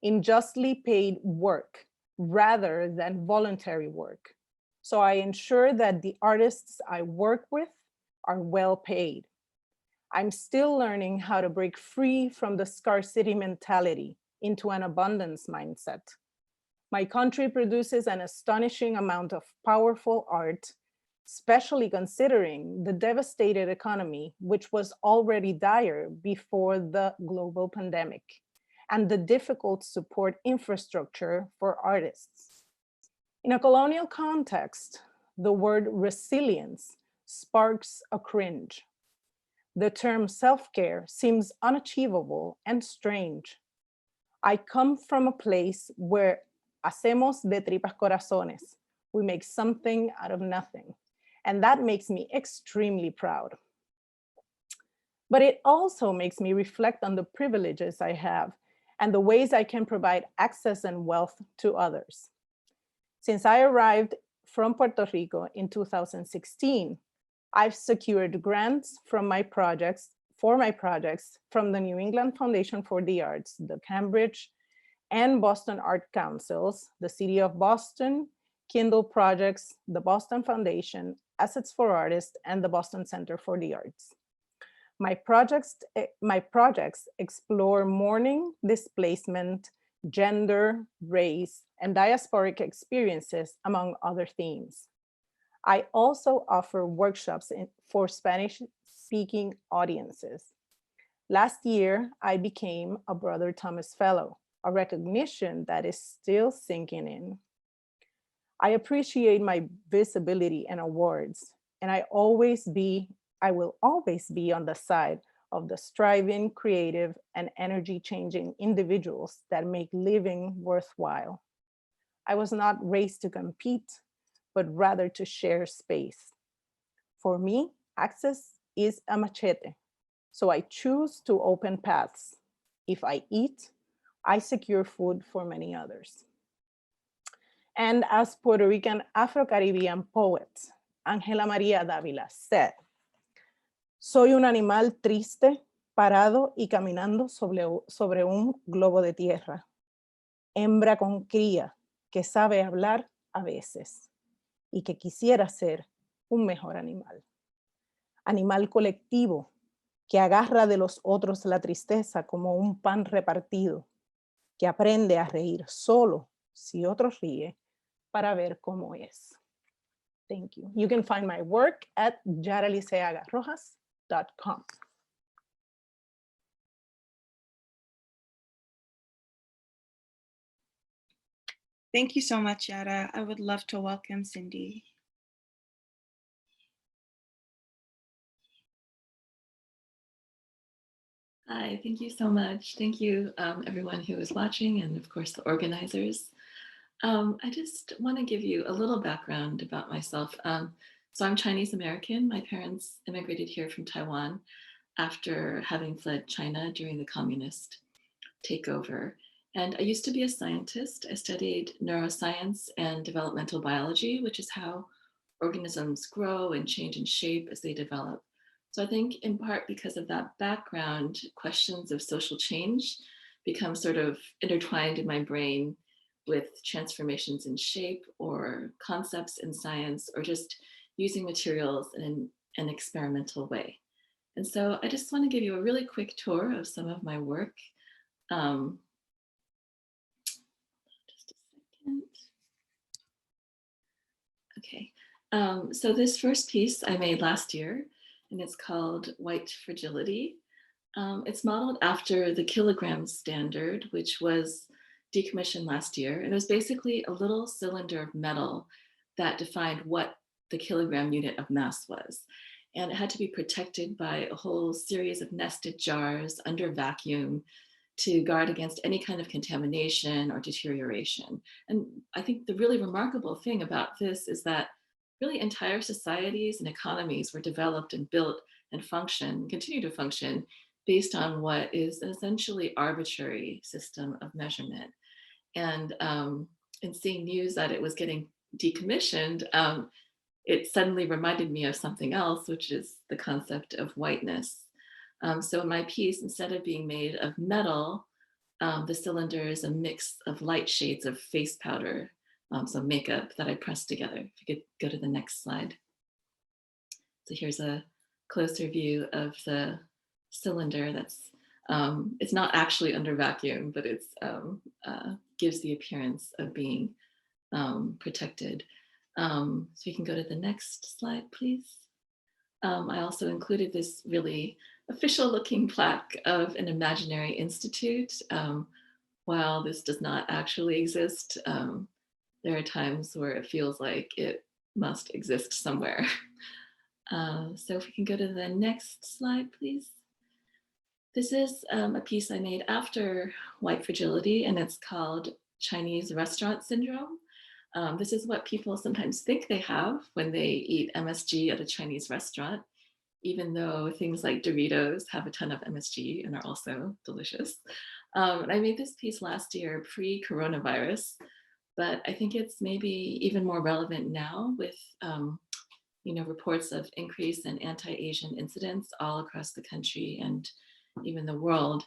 in justly paid work rather than voluntary work. So I ensure that the artists I work with are well paid. I'm still learning how to break free from the scarcity mentality into an abundance mindset. My country produces an astonishing amount of powerful art, especially considering the devastated economy, which was already dire before the global pandemic, and the difficult support infrastructure for artists. In a colonial context, the word resilience sparks a cringe. The term self-care seems unachievable and strange. I come from a place where hacemos de tripas corazones, We make something out of nothing. And that makes me extremely proud. But it also makes me reflect on the privileges I have and the ways I can provide access and wealth to others. Since I arrived from Puerto Rico in 2016, I've secured grants from my projects from the New England Foundation for the Arts, the Cambridge and Boston Art Councils, the City of Boston, Kindle Projects, the Boston Foundation, Assets for Artists, and the Boston Center for the Arts. My projects explore mourning, displacement, gender, race, and diasporic experiences, among other themes. I also offer workshops for Spanish-speaking audiences. Last year, I became a Brother Thomas Fellow, a recognition that is still sinking in. I appreciate my visibility and awards, and I will always be on the side of the striving, creative, and energy-changing individuals that make living worthwhile. I was not raised to compete, but rather to share space. For me, access is a machete, so I choose to open paths. If I eat, I secure food for many others. And as Puerto Rican Afro-Caribbean poet, Ángela María Dávila said, "Soy un animal triste, parado y caminando sobre un globo de tierra. Hembra con cría que sabe hablar a veces y que quisiera ser un mejor animal. Animal colectivo que agarra de los otros la tristeza como un pan repartido, que aprende a reír solo si otro ríe para ver cómo es." Thank you. You can find my work at yaraliceaga-rojas.com. Thank you so much, Yara. I would love to welcome Cindy. Hi, thank you so much. Thank you, everyone who is watching, and of course the organizers. I just want to give you a little background about myself. So I'm Chinese American. My parents immigrated here from Taiwan after having fled China during the communist takeover. And I used to be a scientist. I studied neuroscience and developmental biology, which is how organisms grow and change in shape as they develop. So I think in part because of that background, questions of social change become sort of intertwined in my brain with transformations in shape or concepts in science, or just using materials in an experimental way. And so I just want to give you a really quick tour of some of my work. Just a second. Okay, so this first piece I made last year, and it's called White Fragility. It's modeled after the kilogram standard, which was decommissioned last year. And it was basically a little cylinder of metal that defined what the kilogram unit of mass was. And it had to be protected by a whole series of nested jars under vacuum to guard against any kind of contamination or deterioration. And I think the really remarkable thing about this is that really entire societies and economies were developed and built and continue to function based on what is an essentially arbitrary system of measurement. And in seeing news that it was getting decommissioned, it suddenly reminded me of something else, which is the concept of whiteness. So in my piece, instead of being made of metal, the cylinder is a mix of light shades of face powder, so makeup that I pressed together. If you could go to the next slide. So here's a closer view of the cylinder that's, it's not actually under vacuum, but it's gives the appearance of being protected. So you can go to the next slide, please. I also included this really official looking plaque of an imaginary institute. While this does not actually exist, there are times where it feels like it must exist somewhere. So if we can go to the next slide, please. This is a piece I made after White Fragility, and it's called Chinese Restaurant Syndrome. This is what people sometimes think they have when they eat MSG at a Chinese restaurant, even though things like Doritos have a ton of MSG and are also delicious. And I made this piece last year pre-coronavirus, but I think it's maybe even more relevant now with reports of increase in anti-Asian incidents all across the country and even the world.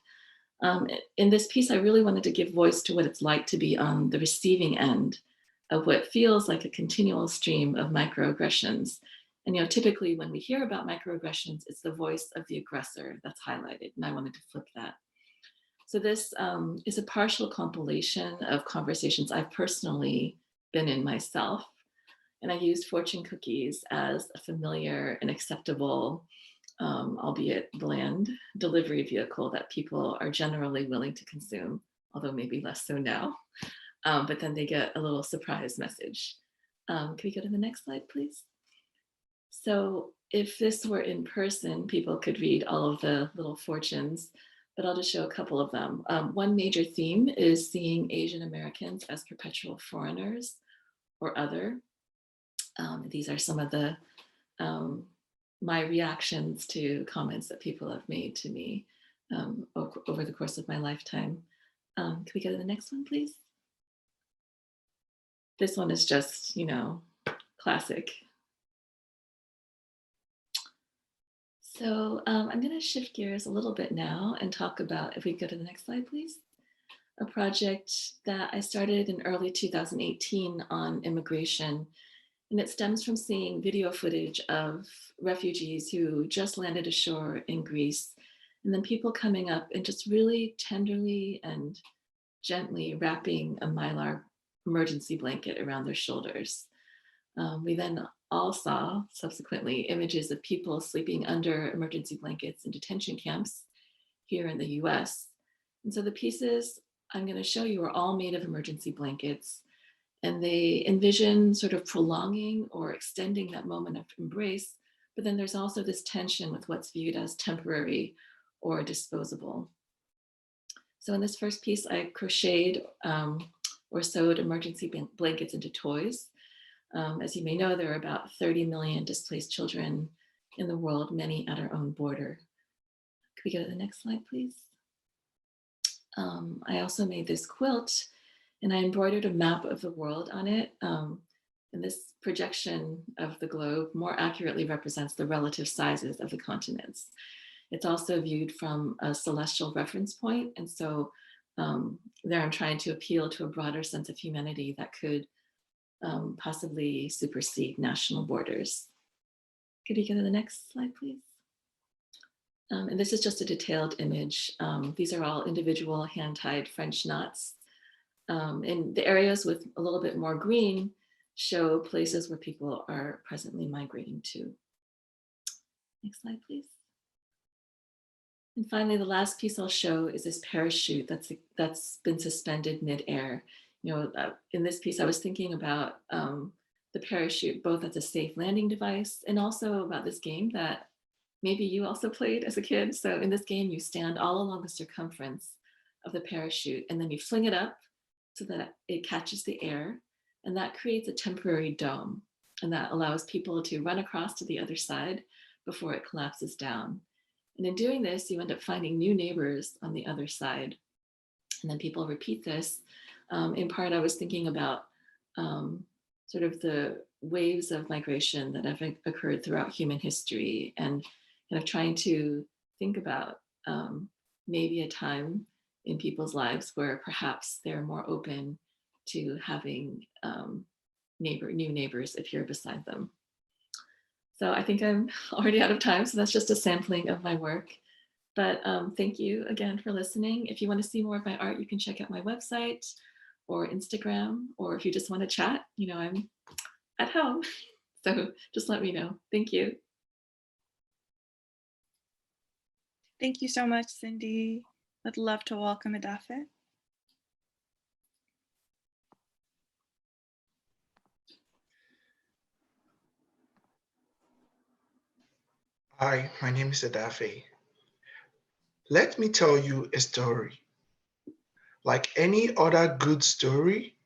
In this piece, I really wanted to give voice to what it's like to be on the receiving end of what feels like a continual stream of microaggressions. And typically when we hear about microaggressions, it's the voice of the aggressor that's highlighted, and I wanted to flip that. So this is a partial compilation of conversations I've personally been in myself. And I used fortune cookies as a familiar and acceptable, albeit bland, delivery vehicle that people are generally willing to consume, although maybe less so now. But then they get a little surprise message. Can we go to the next slide, please? So if this were in person, people could read all of the little fortunes, but I'll just show a couple of them. One major theme is seeing Asian Americans as perpetual foreigners or other. These are some of the my reactions to comments that people have made to me over the course of my lifetime. Can we go to the next one, please? This one is just, classic. So I'm going to shift gears a little bit now and talk about, if we go to the next slide, please, a project that I started in early 2018 on immigration. And it stems from seeing video footage of refugees who just landed ashore in Greece, and then people coming up and just really tenderly and gently wrapping a Mylar emergency blanket around their shoulders. We then all saw subsequently images of people sleeping under emergency blankets in detention camps here in the US. And so the pieces I'm going to show you are all made of emergency blankets, and they envision sort of prolonging or extending that moment of embrace. But then there's also this tension with what's viewed as temporary or disposable. So in this first piece, I crocheted or sewed emergency blankets into toys. As you may know, there are about 30 million displaced children in the world, many at our own border. Could we go to the next slide, please? I also made this quilt, and I embroidered a map of the world on it. And this projection of the globe more accurately represents the relative sizes of the continents. It's also viewed from a celestial reference point. And so there I'm trying to appeal to a broader sense of humanity that could possibly supersede national borders. Could you go to the next slide, please? And this is just a detailed image. These are all individual hand-tied French knots. And the areas with a little bit more green show places where people are presently migrating to. Next slide, please. And finally, the last piece I'll show is this parachute that's been suspended midair. In this piece, I was thinking about the parachute both as a safe landing device and also about this game that maybe you also played as a kid. So in this game, you stand all along the circumference of the parachute, and then you fling it up so that it catches the air, and that creates a temporary dome, and that allows people to run across to the other side before it collapses down. And in doing this, you end up finding new neighbors on the other side. And then people repeat this. In part, I was thinking about sort of the waves of migration that have occurred throughout human history, and kind of trying to think about maybe a time in people's lives where perhaps they're more open to having new neighbors if you're beside them. So I think I'm already out of time, so that's just a sampling of my work. But thank you again for listening. If you want to see more of my art, you can check out my website or Instagram, or if you just want to chat, I'm at home. So just let me know. Thank you. Thank you so much, Cindy. I'd love to welcome Edafe. Hi, my name is Edafe. Let me tell you a story. Like any other good story,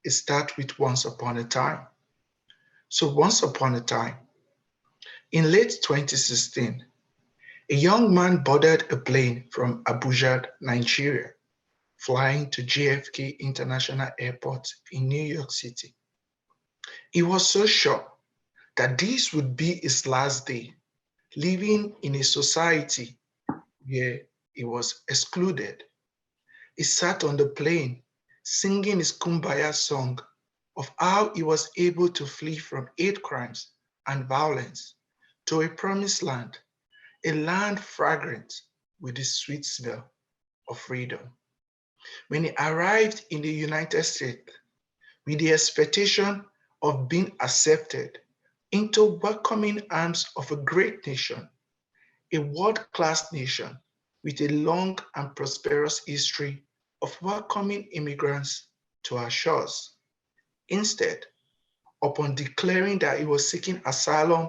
it starts with once upon a time. So once upon a time, in late 2016, a young man boarded a plane from Abuja, Nigeria, flying to JFK International Airport in New York City. He was so sure that this would be his last day, living in a society where he was excluded. He sat on the plane, singing his Kumbaya song of how he was able to flee from hate crimes and violence to a promised land, a land fragrant with the sweet smell of freedom. When he arrived in the United States with the expectation of being accepted into welcoming arms of a great nation, a world-class nation with a long and prosperous history of welcoming immigrants to our shores. Instead, upon declaring that he was seeking asylum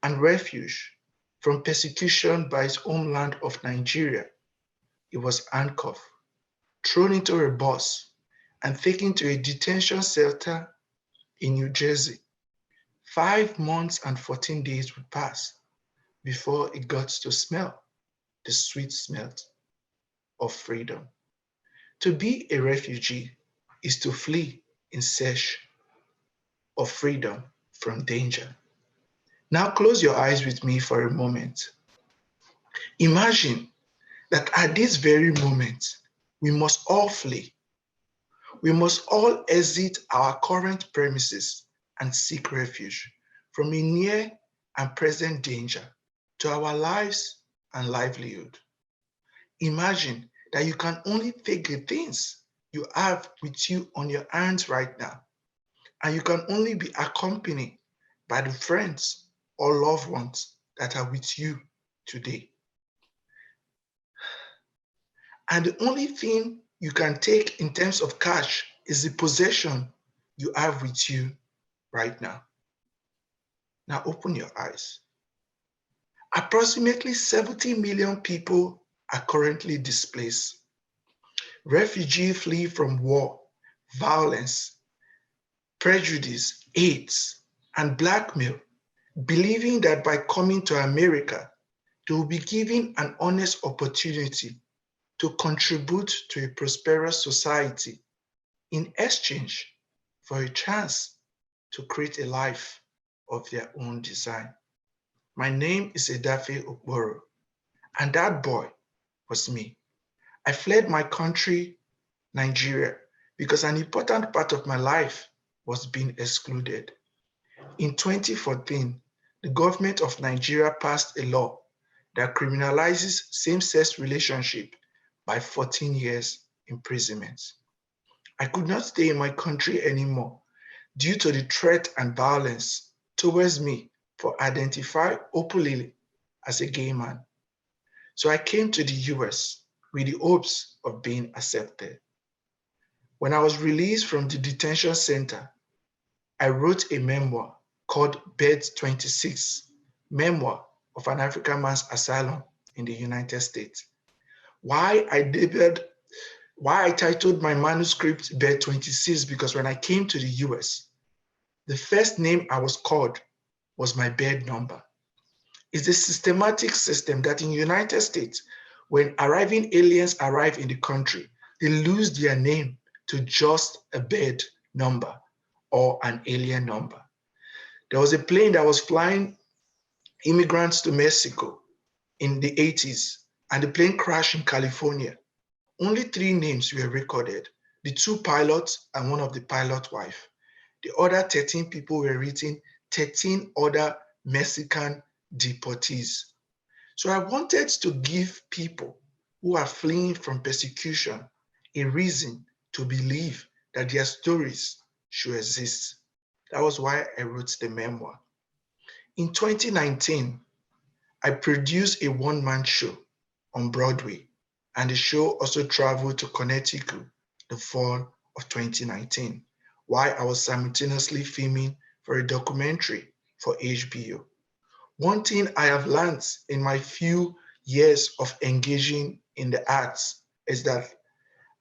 and refuge from persecution by his homeland of Nigeria, he was handcuffed, thrown into a bus, and taken to a detention center in New Jersey. 5 months and 14 days would pass before he got to smell the sweet smell of freedom. To be a refugee is to flee in search of freedom from danger. Now close your eyes with me for a moment. Imagine that at this very moment, we must all flee. We must all exit our current premises and seek refuge from a near and present danger to our lives and livelihood. Imagine that you can only take the things you have with you on your hands right now, and you can only be accompanied by the friends or loved ones that are with you today. And the only thing you can take in terms of cash is the possession you have with you right now. Now open your eyes. Approximately 70 million people are currently displaced. Refugees flee from war, violence, prejudice, AIDS, and blackmail, believing that by coming to America, they will be given an honest opportunity to contribute to a prosperous society in exchange for a chance to create a life of their own design. My name is Edafe Okporo, and that boy was me. I fled my country, Nigeria, because an important part of my life was being excluded. In 2014, the government of Nigeria passed a law that criminalizes same-sex relationship by 14 years imprisonment. I could not stay in my country anymore due to the threat and violence towards me for identifying openly as a gay man. So I came to the US with the hopes of being accepted. When I was released from the detention center, I wrote a memoir called Bed 26, Memoir of an African Man's Asylum in the United States. Why I titled my manuscript Bed 26, because when I came to the US, the first name I was called was my bed number. It's a systematic system that in the United States, when arriving aliens arrive in the country, they lose their name to just a bed number or an alien number. There was a plane that was flying immigrants to Mexico in the 80s, and the plane crashed in California. Only 3 names were recorded, the 2 pilots and one of the pilot's wife. The other 13 people were written 13 other Mexican deportees. So I wanted to give people who are fleeing from persecution a reason to believe that their stories should exist. That was why I wrote the memoir. In 2019, I produced a one-man show on Broadway, and the show also traveled to Connecticut the fall of 2019, while I was simultaneously filming for a documentary for HBO. One thing I have learned in my few years of engaging in the arts is that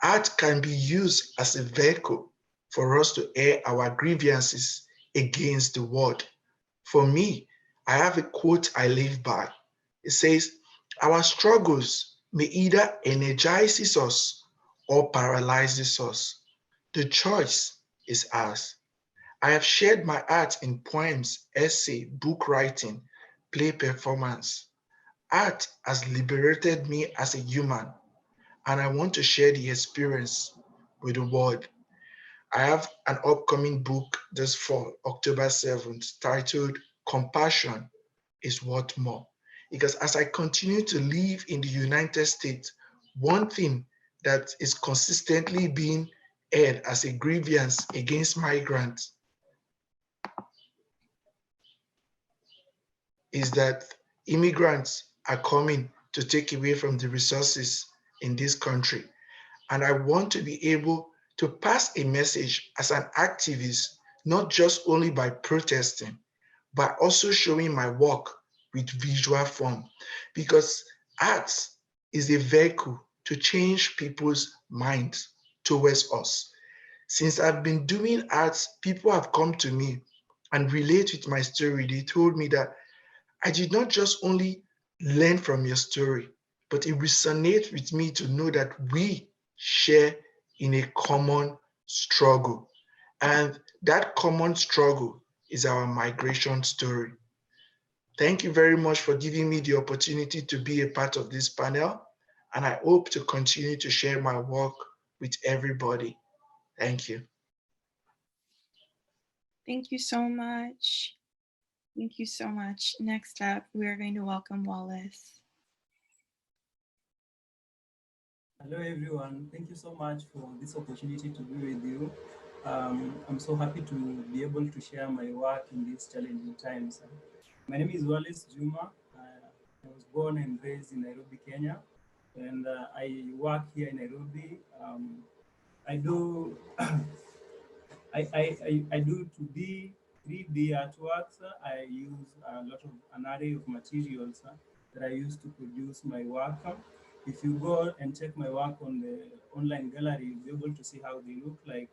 art can be used as a vehicle for us to air our grievances against the world. For me, I have a quote I live by. It says, our struggles may either energizes us or paralyzes us. The choice is ours. I have shared my art in poems, essay, book writing, play performance. Art has liberated me as a human, and I want to share the experience with the world. I have an upcoming book this fall, October 7th, titled Compassion is Worth More. Because as I continue to live in the United States, one thing that is consistently being aired as a grievance against migrants is that immigrants are coming to take away from the resources in this country. And I want to be able to pass a message as an activist, not just only by protesting, but also showing my work with visual form. Because art is a vehicle to change people's minds towards us. Since I've been doing art, people have come to me and relate with my story. They told me that I did not just only learn from your story, but it resonates with me to know that we share in a common struggle. And that common struggle is our migration story. Thank you very much for giving me the opportunity to be a part of this panel. And I hope to continue to share my work with everybody. Thank you. Thank you so much. Thank you so much. Next up, we are going to welcome Wallace. Hello, everyone. Thank you so much for this opportunity to be with you. I'm so happy to be able to share my work in these challenging times. My name is Wallace Juma. I was born and raised in Nairobi, Kenya, and I work here in Nairobi. I do I do 2D, 3D artworks. I use a lot of an array of materials that I use to produce my work. If you go and check my work on the online gallery, you'll be able to see how they look like.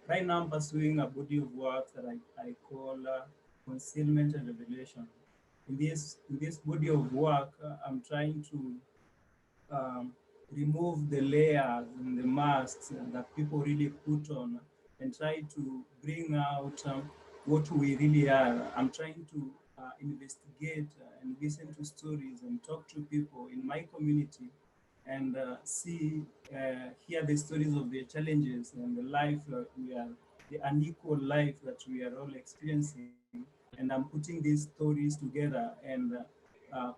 Right now, I'm pursuing a body of work that I call concealment and revelation. In this body of work, I'm trying to remove the layers and the masks that people really put on and try to bring out what we really are. I'm trying to investigate and listen to stories and talk to people in my community and hear the stories of their challenges and the life that the unequal life that we are all experiencing. And I'm putting these stories together and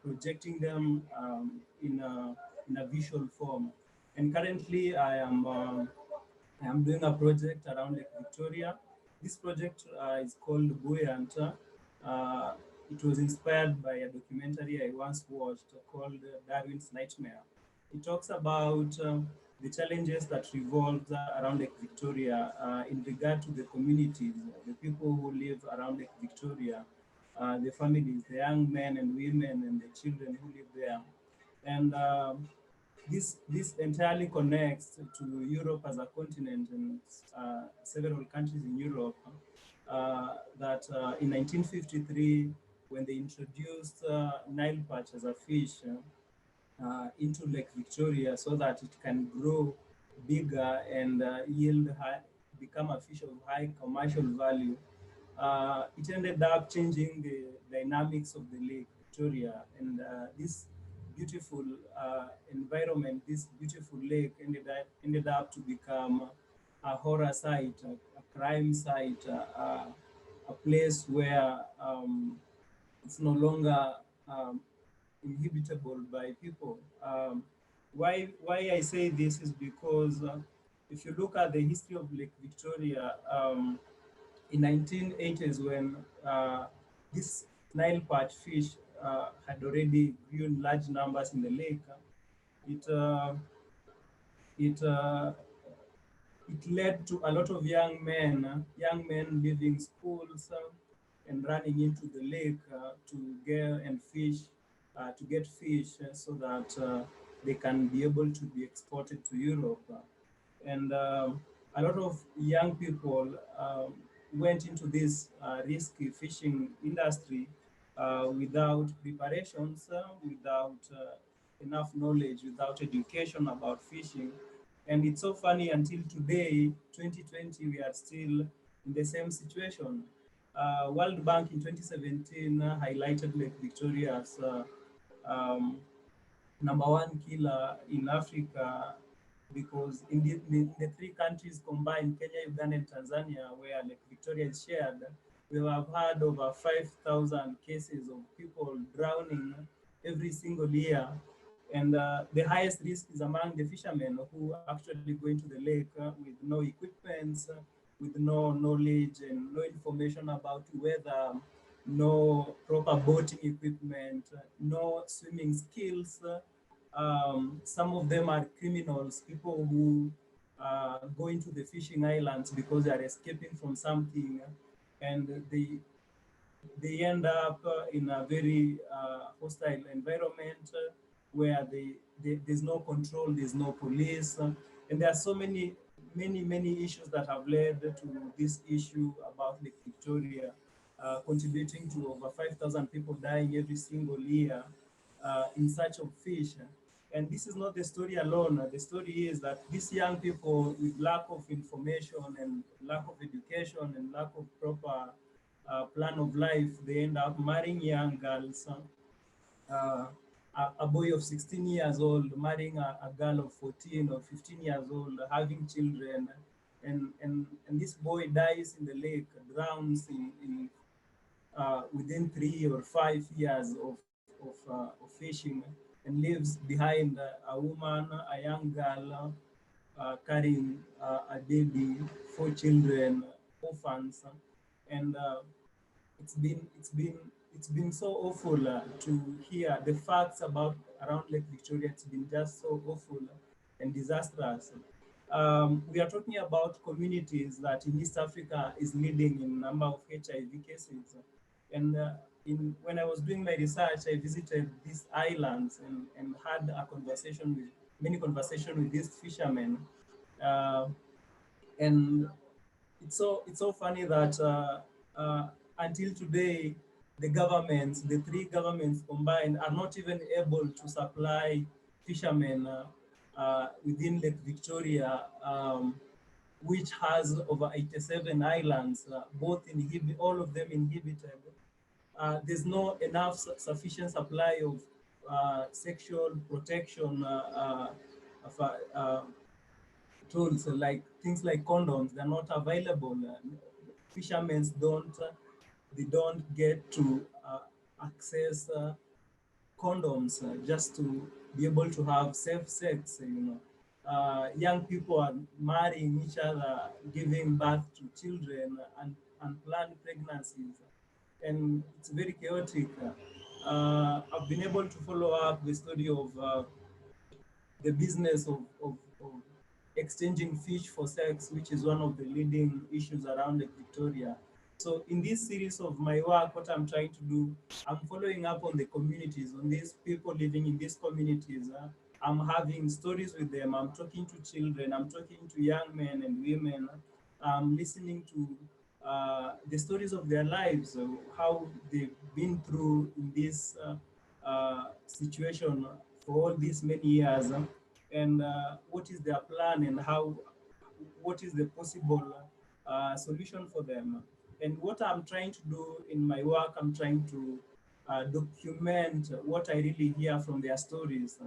projecting them in a visual form. And currently I am doing a project around Lake Victoria. This project is called Buoyant. It was inspired by a documentary I once watched called Darwin's Nightmare. It talks about the challenges that revolve around Lake Victoria in regard to the communities, the people who live around Lake Victoria, the families, the young men and women and the children who live there. And this entirely connects to Europe as a continent and several countries in Europe that in 1953, when they introduced Nile perch as a fish into Lake Victoria so that it can grow bigger and become a fish of high commercial value, it ended up changing the dynamics of the Lake Victoria, and this beautiful environment, this beautiful lake ended up to become a horror site, a crime site, a place where it's no longer inhabitable by people. Why I say this is because if you look at the history of Lake Victoria, in 1980s when this Nile perch fish had already grew in large numbers in the lake, it it it led to a lot of young men leaving schools and running into the lake to get fish so that they can be able to be exported to Europe. And a lot of young people went into this risky fishing industry without preparations, without enough knowledge, without education about fishing. And it's so funny, until today, 2020, we are still in the same situation. World Bank in 2017 highlighted Lake Victoria as um, #1 killer in Africa, because in the three countries combined, Kenya, Uganda, and Tanzania, where Lake Victoria is shared, we have had over 5,000 cases of people drowning every single year. And the highest risk is among the fishermen who actually go into the lake with no equipment, with no knowledge and no information about weather, no proper boating equipment, no swimming skills. Some of them are criminals, people who go into the fishing islands because they are escaping from something, and they end up in a very hostile environment where there's no control, there's no police, and there are so many issues that have led to this issue about Lake Victoria, contributing to over 5,000 people dying every single year in search of fish. And this is not the story alone. The story is that these young people, with lack of information and lack of education and lack of proper plan of life, they end up marrying young girls. A boy of 16 years old marrying a girl of 14 or 15 years old, having children, and this boy dies in the lake, drowns in within 3 or 5 years of fishing, and leaves behind a woman, a young girl, carrying a baby, 4 children, orphans, and it's been so awful to hear the facts about around Lake Victoria. It's been just so awful and disastrous. We are talking about communities that in East Africa is leading in number of HIV cases. And when I was doing my research, I visited these islands and had a conversation with many conversations with these fishermen. Uh, and it's so funny that until today, the governments, the three governments combined, are not even able to supply fishermen within Lake Victoria, which has over 87 islands, all of them inhibited. There's no enough sufficient supply of sexual protection of, tools, like things like condoms. They're not available. Fishermen they don't get to access condoms just to be able to have safe sex. Young people are marrying each other, giving birth to children, and unplanned pregnancies, and it's very chaotic. I've been able to follow up the story of the business of exchanging fish for sex, which is one of the leading issues around Lake Victoria. So in this series of my work, what I'm trying to do, I'm following up on the communities, on these people living in these communities. I'm having stories with them. I'm talking to children. I'm talking to young men and women. I'm listening to the stories of their lives, how they've been through in this situation for all these many years, and what is their plan, and what is the possible solution for them. And what I'm trying to do in my work, I'm trying to document what I really hear from their stories.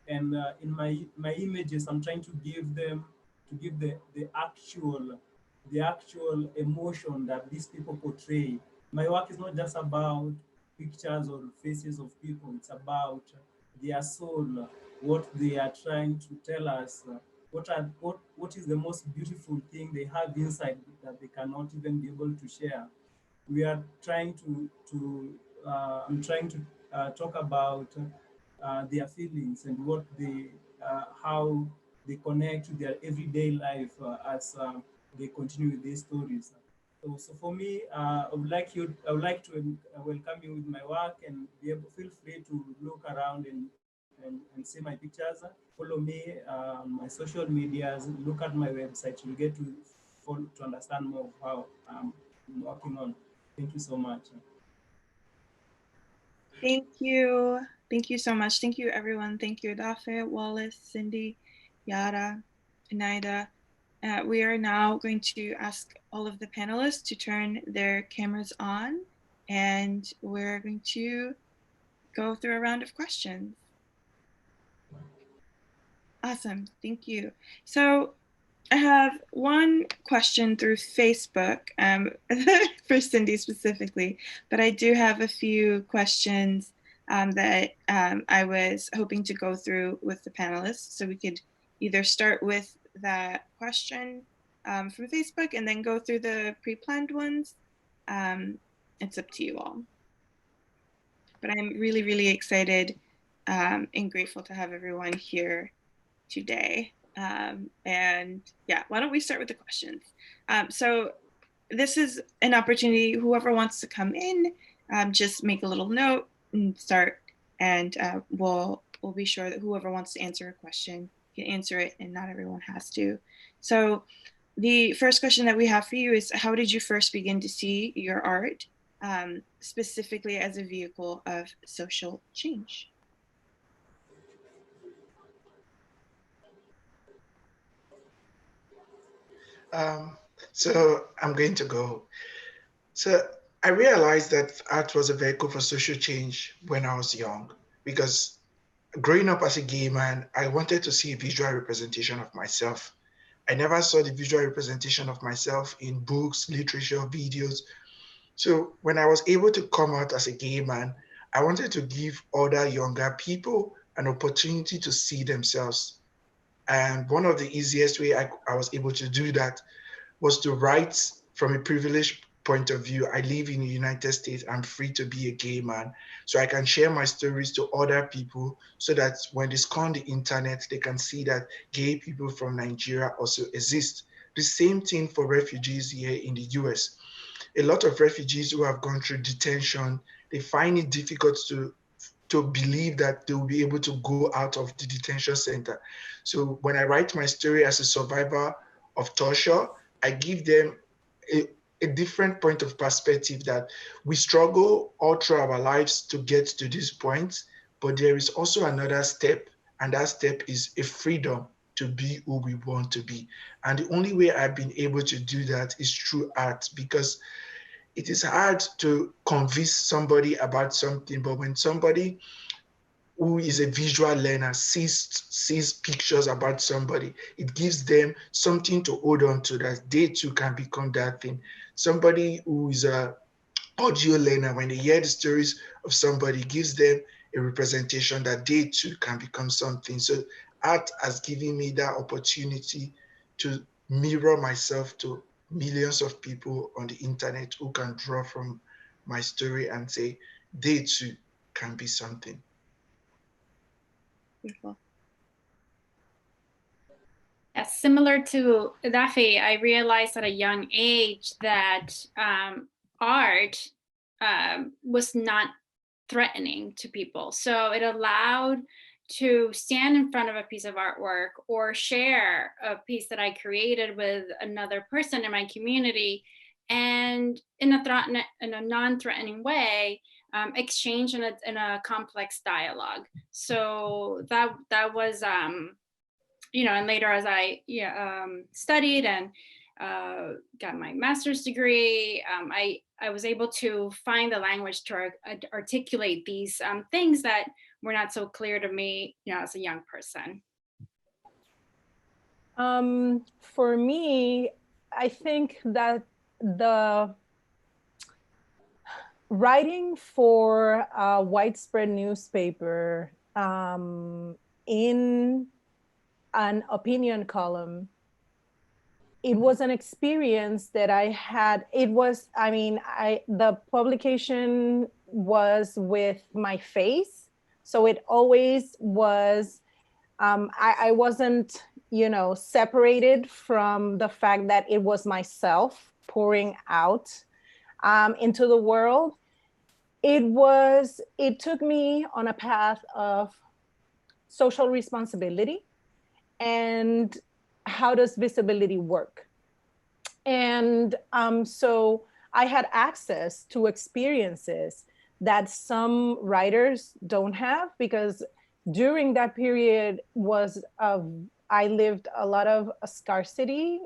And in my images, I'm trying to give the actual emotion that these people portray. My work is not just about pictures or faces of people. It's about their soul, what they are trying to tell us, what is the most beautiful thing they have inside that they cannot even be able to share. We are trying I'm trying to talk about their feelings and how they connect to their everyday life as they continue with these stories. So for me, I would like to welcome you with my work, and feel free to look around and and see my pictures, follow me on my social medias, look at my website. You'll get to follow, to understand more of how I'm working on. Thank you so much. Thank you. Thank you so much. Thank you, everyone. Thank you, Edafe, Wallace, Cindy, Yara, Nayda. We are now going to ask all of the panelists to turn their cameras on, and we're going to go through a round of questions. Awesome. Thank you. So I have one question through Facebook for Cindy specifically, but I do have a few questions that I was hoping to go through with the panelists. So we could either start with that question from Facebook and then go through the pre-planned ones. It's up to you all. But I'm really, really excited and grateful to have everyone here today. And yeah, why don't we start with the questions? So this is an opportunity, whoever wants to come in, just make a little note and start, and we'll be sure that whoever wants to answer a question can answer it, and not everyone has to. So the first question that we have for you is, how did you first begin to see your art, specifically as a vehicle of social change? So I'm going to go. So I realized that art was a vehicle for social change when I was young, because growing up as a gay man, I wanted to see a visual representation of myself. I never saw the visual representation of myself in books, literature, videos. So when I was able to come out as a gay man, I wanted to give other younger people an opportunity to see themselves. And one of the easiest way I was able to do that was to write from a privileged point of view. I live in the United States. I'm free to be a gay man. So I can share my stories to other people so that when they scan the internet, they can see that gay people from Nigeria also exist. The same thing for refugees here in the US. A lot of refugees who have gone through detention, they find it difficult to believe that they will be able to go out of the detention center. So when I write my story as a survivor of torture, I give them a different point of perspective, that we struggle all through our lives to get to this point, but there is also another step, and that step is a freedom to be who we want to be. And the only way I've been able to do that is through art, because it is hard to convince somebody about something, but when somebody who is a visual learner sees pictures about somebody, it gives them something to hold on to, that they too can become that thing. Somebody who is a audio learner, when they hear the stories of somebody, gives them a representation that they too can become something. So art has given me that opportunity to mirror myself to millions of people on the internet who can draw from my story and say they too can be something. Beautiful. Yes, similar to Edafe, I realized at a young age that art was not threatening to people. So it allowed to stand in front of a piece of artwork or share a piece that I created with another person in my community, and in a non-threatening way, exchange in a complex dialogue. So that was and later as I studied and got my master's degree, I was able to find the language to articulate these things that were not so clear to me, as a young person. For me, I think that the writing for a widespread newspaper in an opinion column, it was an experience that I had. The publication was with my face. So it always was, I wasn't, separated from the fact that it was myself pouring out into the world. It took me on a path of social responsibility and how does visibility work. And so I had access to experiences that some writers don't have, because during that period I lived a lot of scarcity,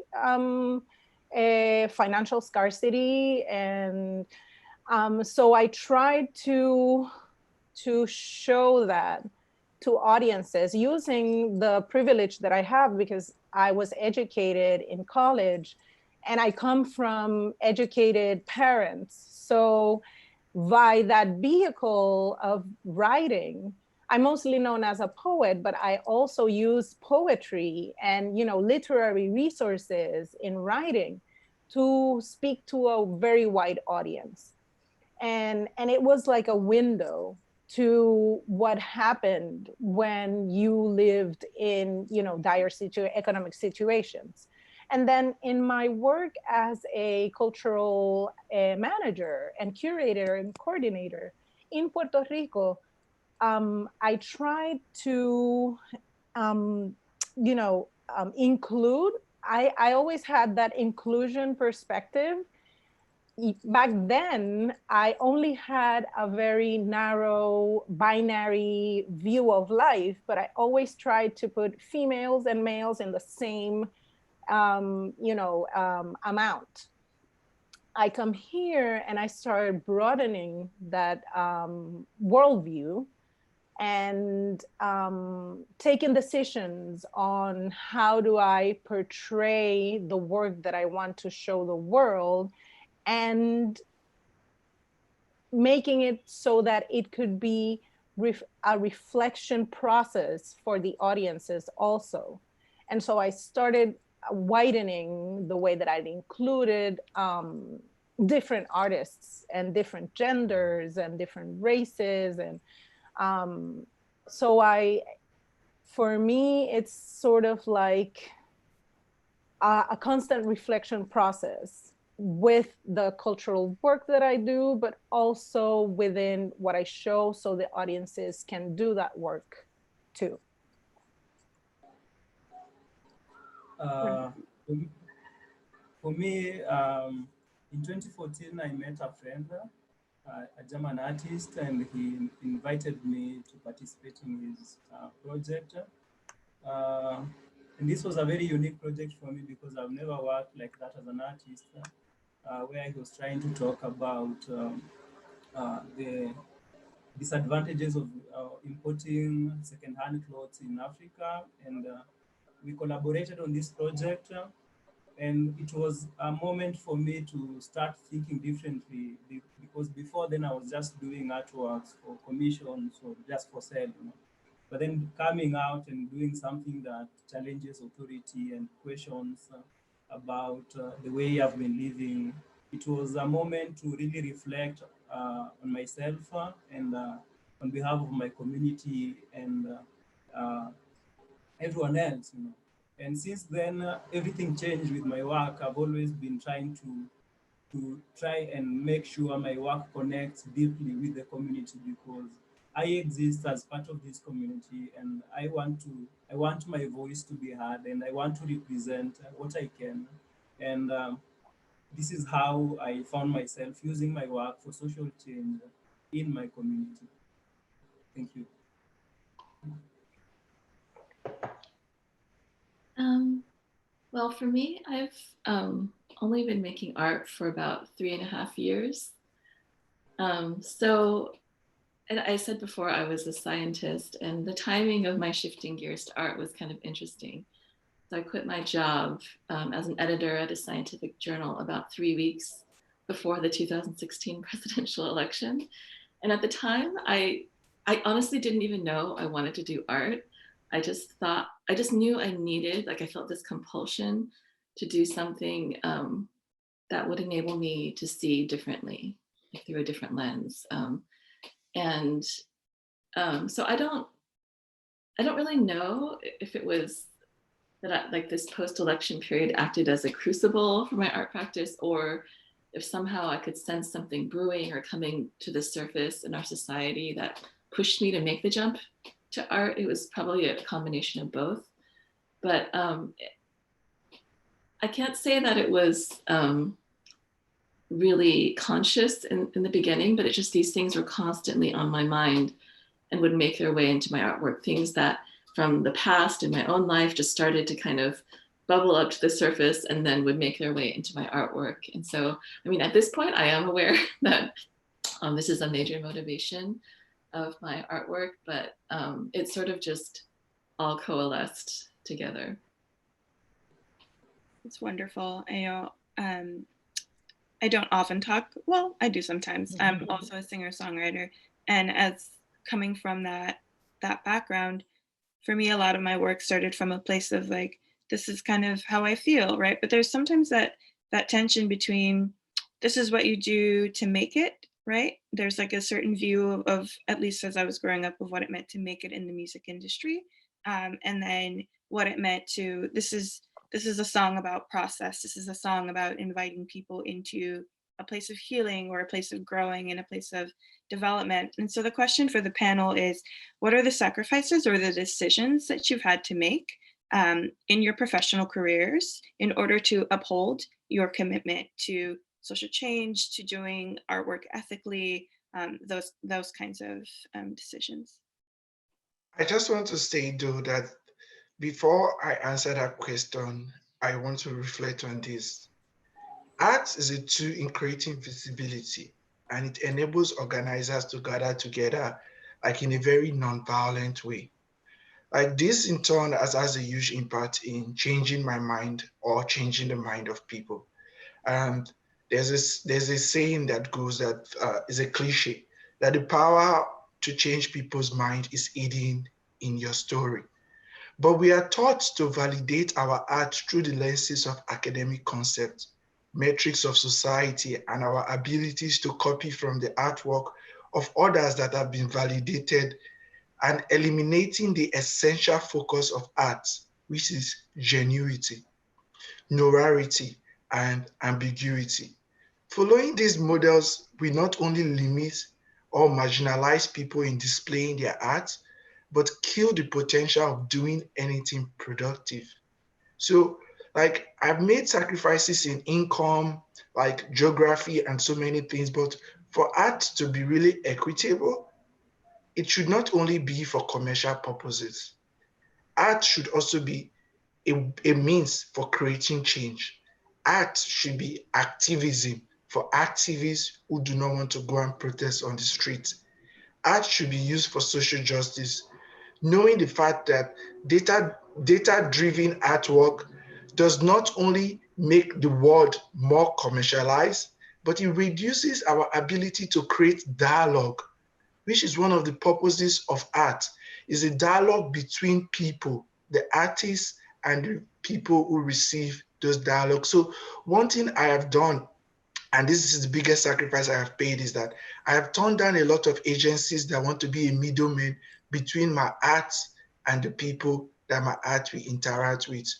financial scarcity. And so I tried to show that to audiences using the privilege that I have, because I was educated in college and I come from educated parents. So by that vehicle of writing, I'm mostly known as a poet, but I also use poetry and, you know, literary resources in writing to speak to a very wide audience. And it was like a window to what happened when you lived in, you know, dire economic situations. And then in my work as a cultural manager and curator and coordinator in Puerto Rico, I tried to, include, I always had that inclusion perspective. Back then, I only had a very narrow binary view of life, but I always tried to put females and males in the same, amount. I come here and I started broadening that worldview and taking decisions on how do I portray the work that I want to show the world, and making it so that it could be a reflection process for the audiences also. And so I started widening the way that I'd included different artists and different genders and different races. And so for me, it's sort of like a constant reflection process with the cultural work that I do, but also within what I show, so the audiences can do that work too. For me, in 2014, I met a friend, a German artist, and he invited me to participate in his project. And this was a very unique project for me because I've never worked like that as an artist, where he was trying to talk about the disadvantages of importing second-hand clothes in Africa. And we collaborated on this project. And it was a moment for me to start thinking differently, because before then I was just doing artworks for commissions or just for sale, you know. But then coming out and doing something that challenges authority and questions about the way I've been living, it was a moment to really reflect on myself and on behalf of my community and everyone else, you know. And since then, everything changed with my work. I've always been trying to try and make sure my work connects deeply with the community, because I exist as part of this community, and I want my voice to be heard, and I want to represent what I can. And this is how I found myself using my work for social change in my community. Thank you. Well, for me, I've only been making art for about 3.5 years. And I said before I was a scientist, and the timing of my shifting gears to art was kind of interesting. So I quit my job as an editor at a scientific journal about 3 weeks before the 2016 presidential election. And at the time, I honestly didn't even know I wanted to do art. I just knew I needed, like I felt this compulsion to do something that would enable me to see differently, like through a different lens. So I don't really know if it was that like this post-election period acted as a crucible for my art practice, or if somehow I could sense something brewing or coming to the surface in our society that pushed me to make the jump to art. It was probably a combination of both. But I can't say that it was really conscious in the beginning, but it's just these things were constantly on my mind and would make their way into my artwork. Things that from the past in my own life just started to kind of bubble up to the surface and then would make their way into my artwork. And so, I mean, at this point, I am aware that this is a major motivation of my artwork, but it sort of just all coalesced together. It's wonderful. I don't often talk, well, I do sometimes. I'm also a singer-songwriter, and as coming from that background, for me, a lot of my work started from a place of like, this is kind of how I feel, right? But there's sometimes that tension between this is what you do to make it, right? There's like a certain view of at least as I was growing up, of what it meant to make it in the music industry, and then what it meant to this is a song about process. This is a song about inviting people into a place of healing or a place of growing and a place of development. And so the question for the panel is, what are the sacrifices or the decisions that you've had to make in your professional careers in order to uphold your commitment to social change, to doing artwork ethically, those kinds of decisions? I just want to say, though, that before I answer that question, I want to reflect on this. Art is a tool in creating visibility, and it enables organizers to gather together like in a very non-violent way. Like this in turn has a huge impact in changing my mind or changing the mind of people. And there's a saying that goes that is a cliche, that the power to change people's mind is hidden in your story. But we are taught to validate our art through the lenses of academic concepts, metrics of society, and our abilities to copy from the artwork of others that have been validated, and eliminating the essential focus of art, which is genuity, norarity, and ambiguity. Following these models, we not only limit or marginalize people in displaying their art, but kill the potential of doing anything productive. So, like, I've made sacrifices in income, like geography and so many things, but for art to be really equitable, it should not only be for commercial purposes. Art should also be a means for creating change. Art should be activism for activists who do not want to go and protest on the street. Art should be used for social justice, knowing the fact that data-driven artwork does not only make the world more commercialized, but it reduces our ability to create dialogue, which is one of the purposes of art, is a dialogue between people, the artists and the people who receive those dialogues. So one thing I have done, and this is the biggest sacrifice I have paid, is that I have turned down a lot of agencies that want to be a middleman between my art and the people that my art will interact with.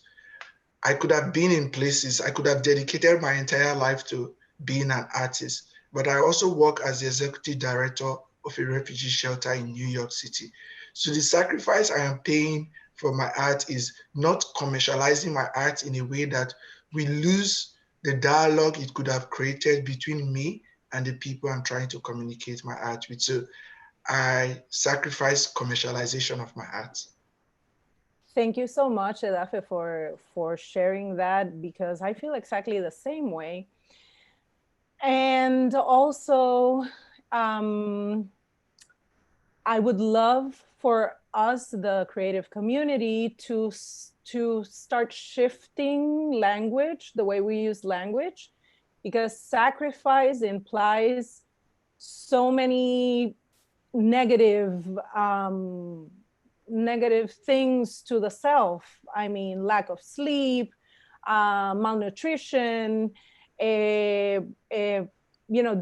I could have been in places, I could have dedicated my entire life to being an artist, but I also work as the executive director of a refugee shelter in New York City. So the sacrifice I am paying for my art is not commercializing my art in a way that we lose the dialogue it could have created between me and the people I'm trying to communicate my art with. So I sacrifice commercialization of my art. Thank you so much, Edafe, for sharing that, because I feel exactly the same way. And also, I would love for us, the creative community, to start shifting language, the way we use language, because sacrifice implies so many negative things to the self. I mean, lack of sleep, malnutrition,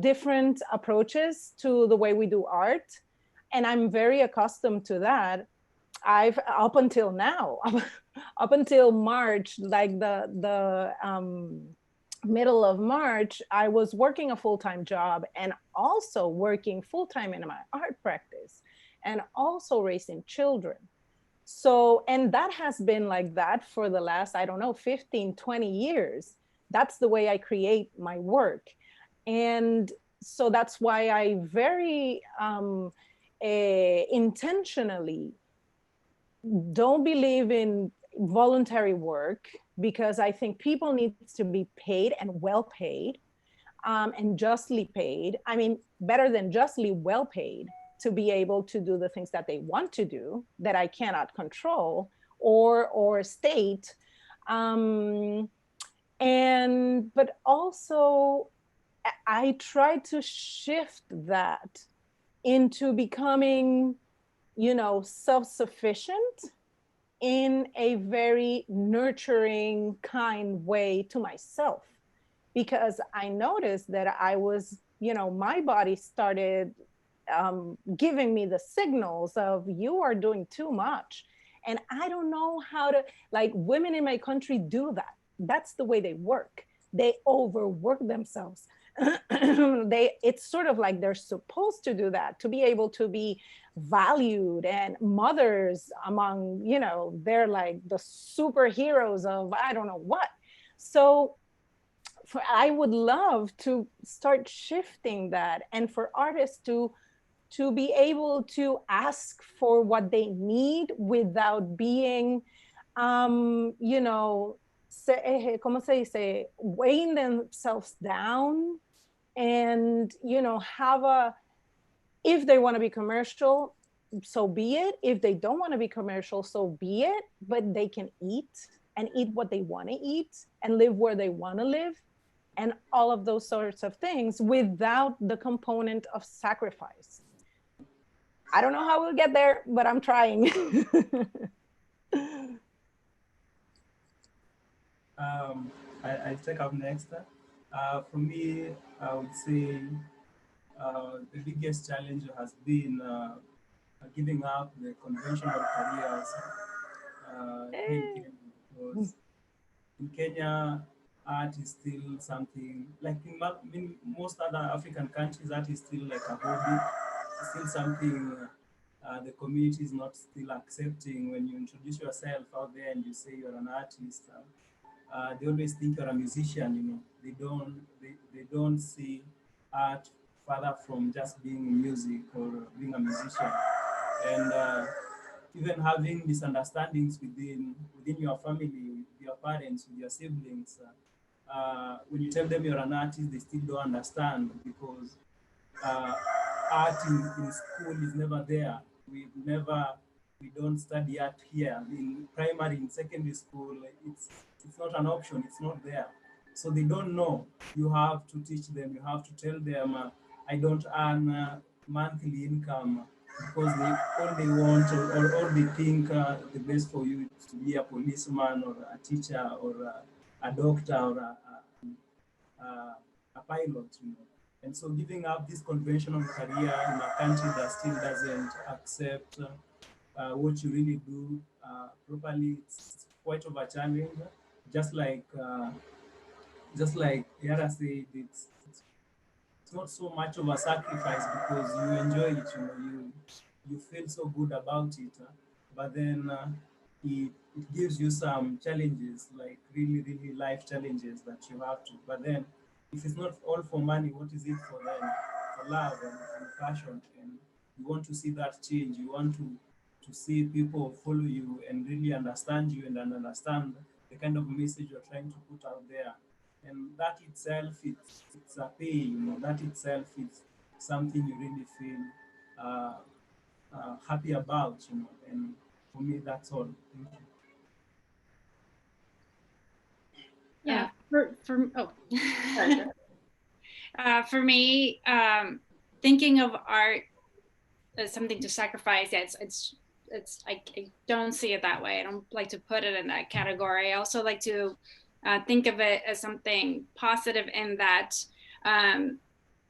different approaches to the way we do art. And I'm very accustomed to that. I've, up until now, up until March, like the middle of March, I was working a full-time job and also working full-time in my art practice. and also raising children. So, and that has been like that for the last, I don't know, 15, 20 years. That's the way I create my work. And so that's why I very intentionally don't believe in voluntary work, because I think people need to be paid and well paid, and justly paid. I mean, better than justly, well paid, to be able to do the things that they want to do that I cannot control or state. But also I try to shift that into becoming, self-sufficient in a very nurturing, kind way to myself. Because I noticed that I was, my body started giving me the signals of, you are doing too much. And I don't know how to, like, women in my country do that. That's the way they work. They overwork themselves. It's sort of like they're supposed to do that to be able to be valued, and mothers among, they're like the superheroes of I don't know what. So I would love to start shifting that, and for artists to be able to ask for what they need without being, ¿cómo se dice? Weighing themselves down, and, have if they want to be commercial, so be it. If they don't want to be commercial, so be it. But they can eat, and eat what they want to eat, and live where they want to live, and all of those sorts of things without the component of sacrifice. I don't know how we'll get there, but I'm trying. I take up next. For me, I would say the biggest challenge has been giving up the conventional careers here in Kenya, because in Kenya, art is still something like in most other African countries, art is still like a hobby. It's still something the community is not still accepting. When you introduce yourself out there and you say you're an artist, they always think you're a musician. They don't see art further from just being music or being a musician. And even having misunderstandings within your family, with your parents, with your siblings, when you tell them you're an artist, they still don't understand, because art in school is never there. We don't study art here. In primary, in secondary school, it's not an option, it's not there. So they don't know. You have to teach them, you have to tell them, I don't earn monthly income, because all they want, or all they think the best for you is to be a policeman, or a teacher, or a doctor, or a pilot. And so giving up this conventional career in a country that still doesn't accept what you really do properly, it's quite of a challenge. Just like Yara said, it's not so much of a sacrifice, because you enjoy it, you feel so good about it, but then it gives you some challenges, like really life challenges that you have to. But then if it's not all for money, what is it for then? For love and passion, and you want to see that change. You want to see people follow you and really understand you, and understand the kind of message you're trying to put out there. And that itself, it's a pay, that itself is something you really feel happy about, and for me, that's all. Thank you. Yeah, for me, thinking of art as something to sacrifice, I don't see it that way. I don't like to put it in that category. I also like to think of it as something positive, in that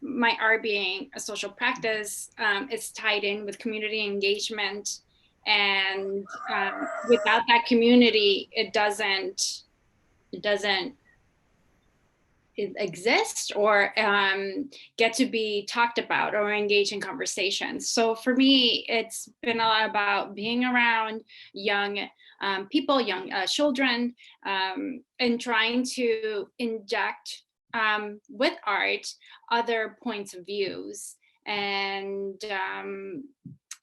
my art being a social practice, is tied in with community engagement, and without that community, it doesn't exist or get to be talked about or engage in conversations. So for me, it's been a lot about being around young people, young children, and trying to inject with art other points of views. And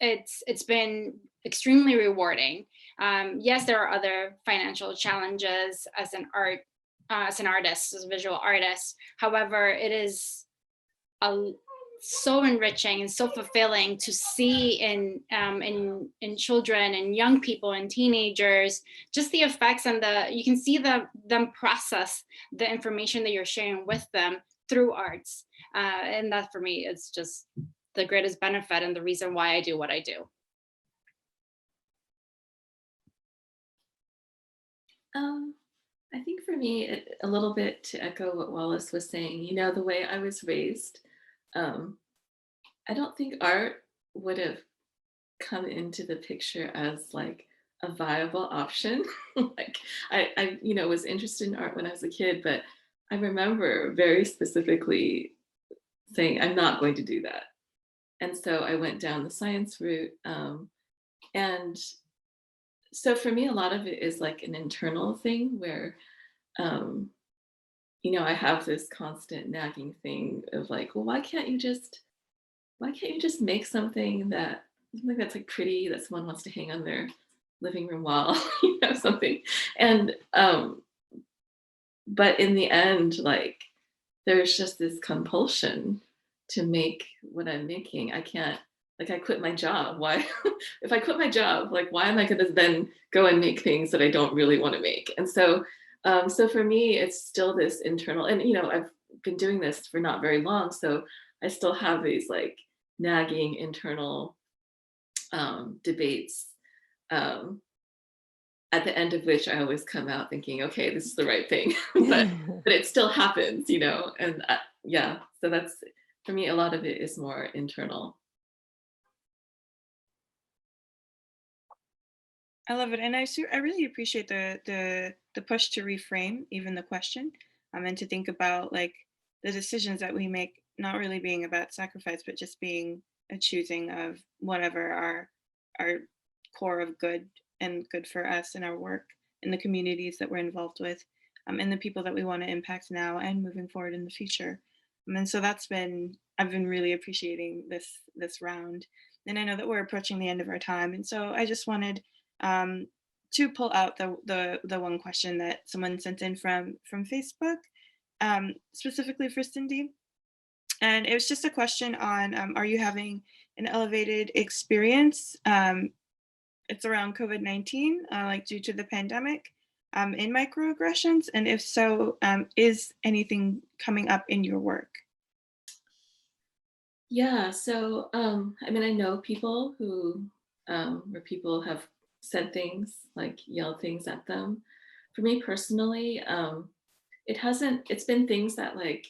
it's been extremely rewarding. Yes, there are other financial challenges as an artist, as a visual artist. However, it is so enriching and so fulfilling to see in children and young people and teenagers just the effects, and you can see them process the information that you're sharing with them through arts, and that for me is just the greatest benefit and the reason why I do what I do. I think for me, a little bit to echo what Wallace was saying, you know, the way I was raised, I don't think art would have come into the picture as like a viable option. Like I, you know, was interested in art when I was a kid, but I remember very specifically saying, I'm not going to do that. And so I went down the science route. And so for me, a lot of it is like an internal thing where, you know, I have this constant nagging thing of like, well, why can't you just make something that's like pretty, that someone wants to hang on their living room wall, you know, something. And, but in the end, like, there's just this compulsion to make what I'm making. I can't, like, I quit my job. Why? If I quit my job, like, why am I going to then go and make things that I don't really want to make? And so, so for me, it's still this internal, and, you know, I've been doing this for not very long. So I still have these like nagging internal debates, at the end of which I always come out thinking, okay, this is the right thing, but it still happens, you know? And yeah, so that's, for me, a lot of it is more internal. I love it, and I really appreciate the push to reframe even the question, and to think about like the decisions that we make not really being about sacrifice, but just being a choosing of whatever our core of good and good for us in our work, in the communities that we're involved with, and the people that we want to impact now and moving forward in the future. And so I've been really appreciating this round, and I know that we're approaching the end of our time, and so I just wanted to pull out the one question that someone sent in from Facebook, specifically for Cindy. And it was just a question on, are you having an elevated experience? It's around COVID-19, like due to the pandemic, in microaggressions? And if so, is anything coming up in your work? Yeah, so, I mean, I know people who, where people have said things, like yelled things at them. For me personally, it's been things that like,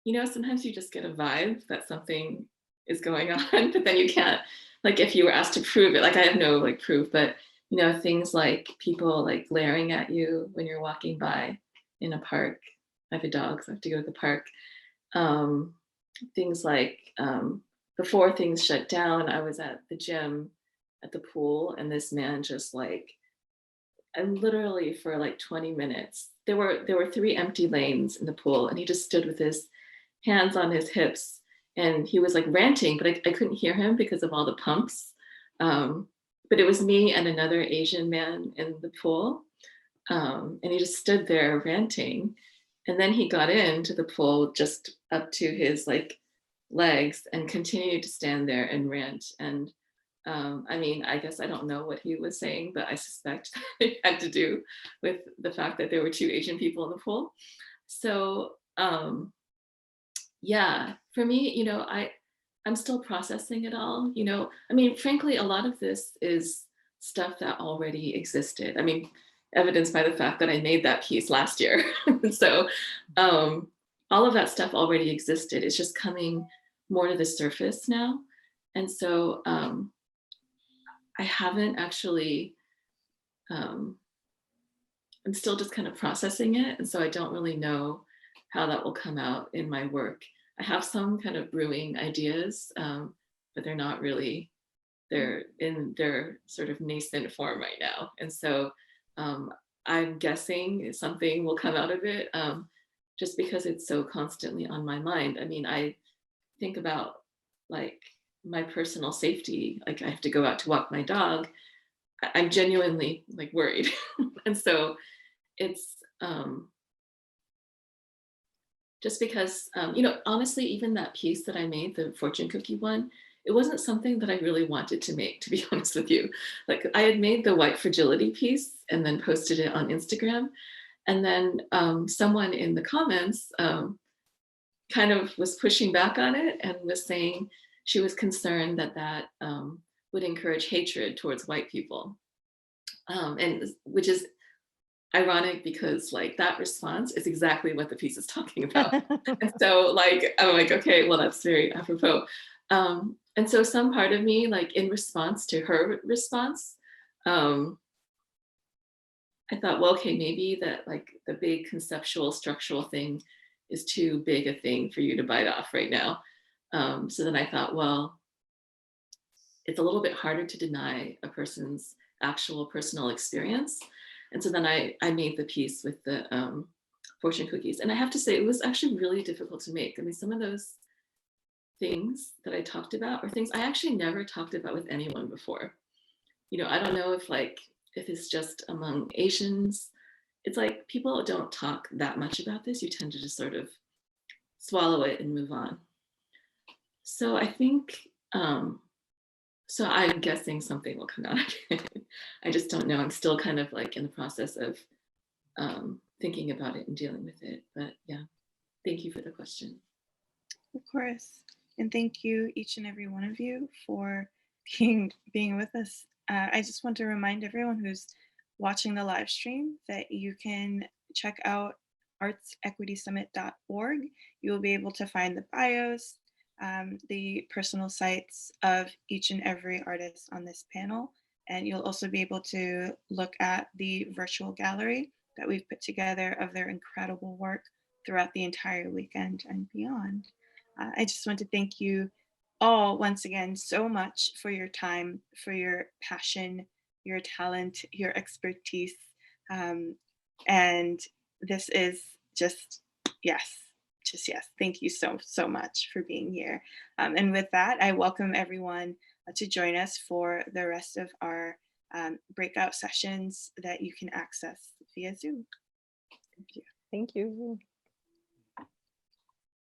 you know, sometimes you just get a vibe that something is going on, but then you can't, like if you were asked to prove it, like I have no like proof, but you know, things like people like glaring at you when you're walking by in a park. I have a dog, so I have to go to the park. Things like, before things shut down, I was at the gym at the pool, and this man just like, and literally for like 20 minutes, there were 3 empty lanes in the pool, and he just stood with his hands on his hips, and he was like ranting, but I couldn't hear him because of all the pumps. But it was me and another Asian man in the pool, and he just stood there ranting. And then he got into the pool just up to his like legs and continued to stand there and rant. And I mean, I guess I don't know what he was saying, but I suspect it had to do with the fact that there were 2 Asian people in the pool. So yeah, for me, you know, I'm still processing it all. You know, I mean, frankly, a lot of this is stuff that already existed. I mean, evidenced by the fact that I made that piece last year. So all of that stuff already existed. It's just coming more to the surface now. And so I haven't actually, I'm still just kind of processing it. And so I don't really know how that will come out in my work. I have some kind of brewing ideas, but they're not really, they're in their sort of nascent form right now. And so I'm guessing something will come out of it, just because it's so constantly on my mind. I mean, I think about like my personal safety, like I have to go out to walk my dog. I'm genuinely like worried. And so it's just because, you know, honestly, even that piece that I made, the fortune cookie one, it wasn't something that I really wanted to make, to be honest with you. Like I had made the white fragility piece and then posted it on Instagram. And then someone in the comments kind of was pushing back on it and was saying she was concerned that that would encourage hatred towards white people. And which is ironic because like that response is exactly what the piece is talking about. And so like, I'm like, okay, well, that's very apropos. And so some part of me, like in response to her response, I thought, well, okay, maybe that like the big conceptual structural thing is too big a thing for you to bite off right now. So then I thought, well, it's a little bit harder to deny a person's actual personal experience. And so then I made the piece with the fortune cookies. And I have to say, it was actually really difficult to make. I mean, some of those things that I talked about are things I actually never talked about with anyone before. You know, I don't know if it's just among Asians. It's like people don't talk that much about this. You tend to just sort of swallow it and move on. So I think, so I'm guessing something will come out of it. I just don't know. I'm still kind of like in the process of thinking about it and dealing with it. But yeah, thank you for the question. Of course. And thank you, each and every one of you, for being with us. I just want to remind everyone who's watching the live stream that you can check out artsequitysummit.org. You will be able to find the bios, the personal sites of each and every artist on this panel. And you'll also be able to look at the virtual gallery that we've put together of their incredible work throughout the entire weekend and beyond. I just want to thank you all once again so much for your time, for your passion, your talent, your expertise. And this is just yes. Thank you so much for being here. And with that, I welcome everyone to join us for the rest of our breakout sessions that you can access via Zoom. Thank you. Thank you.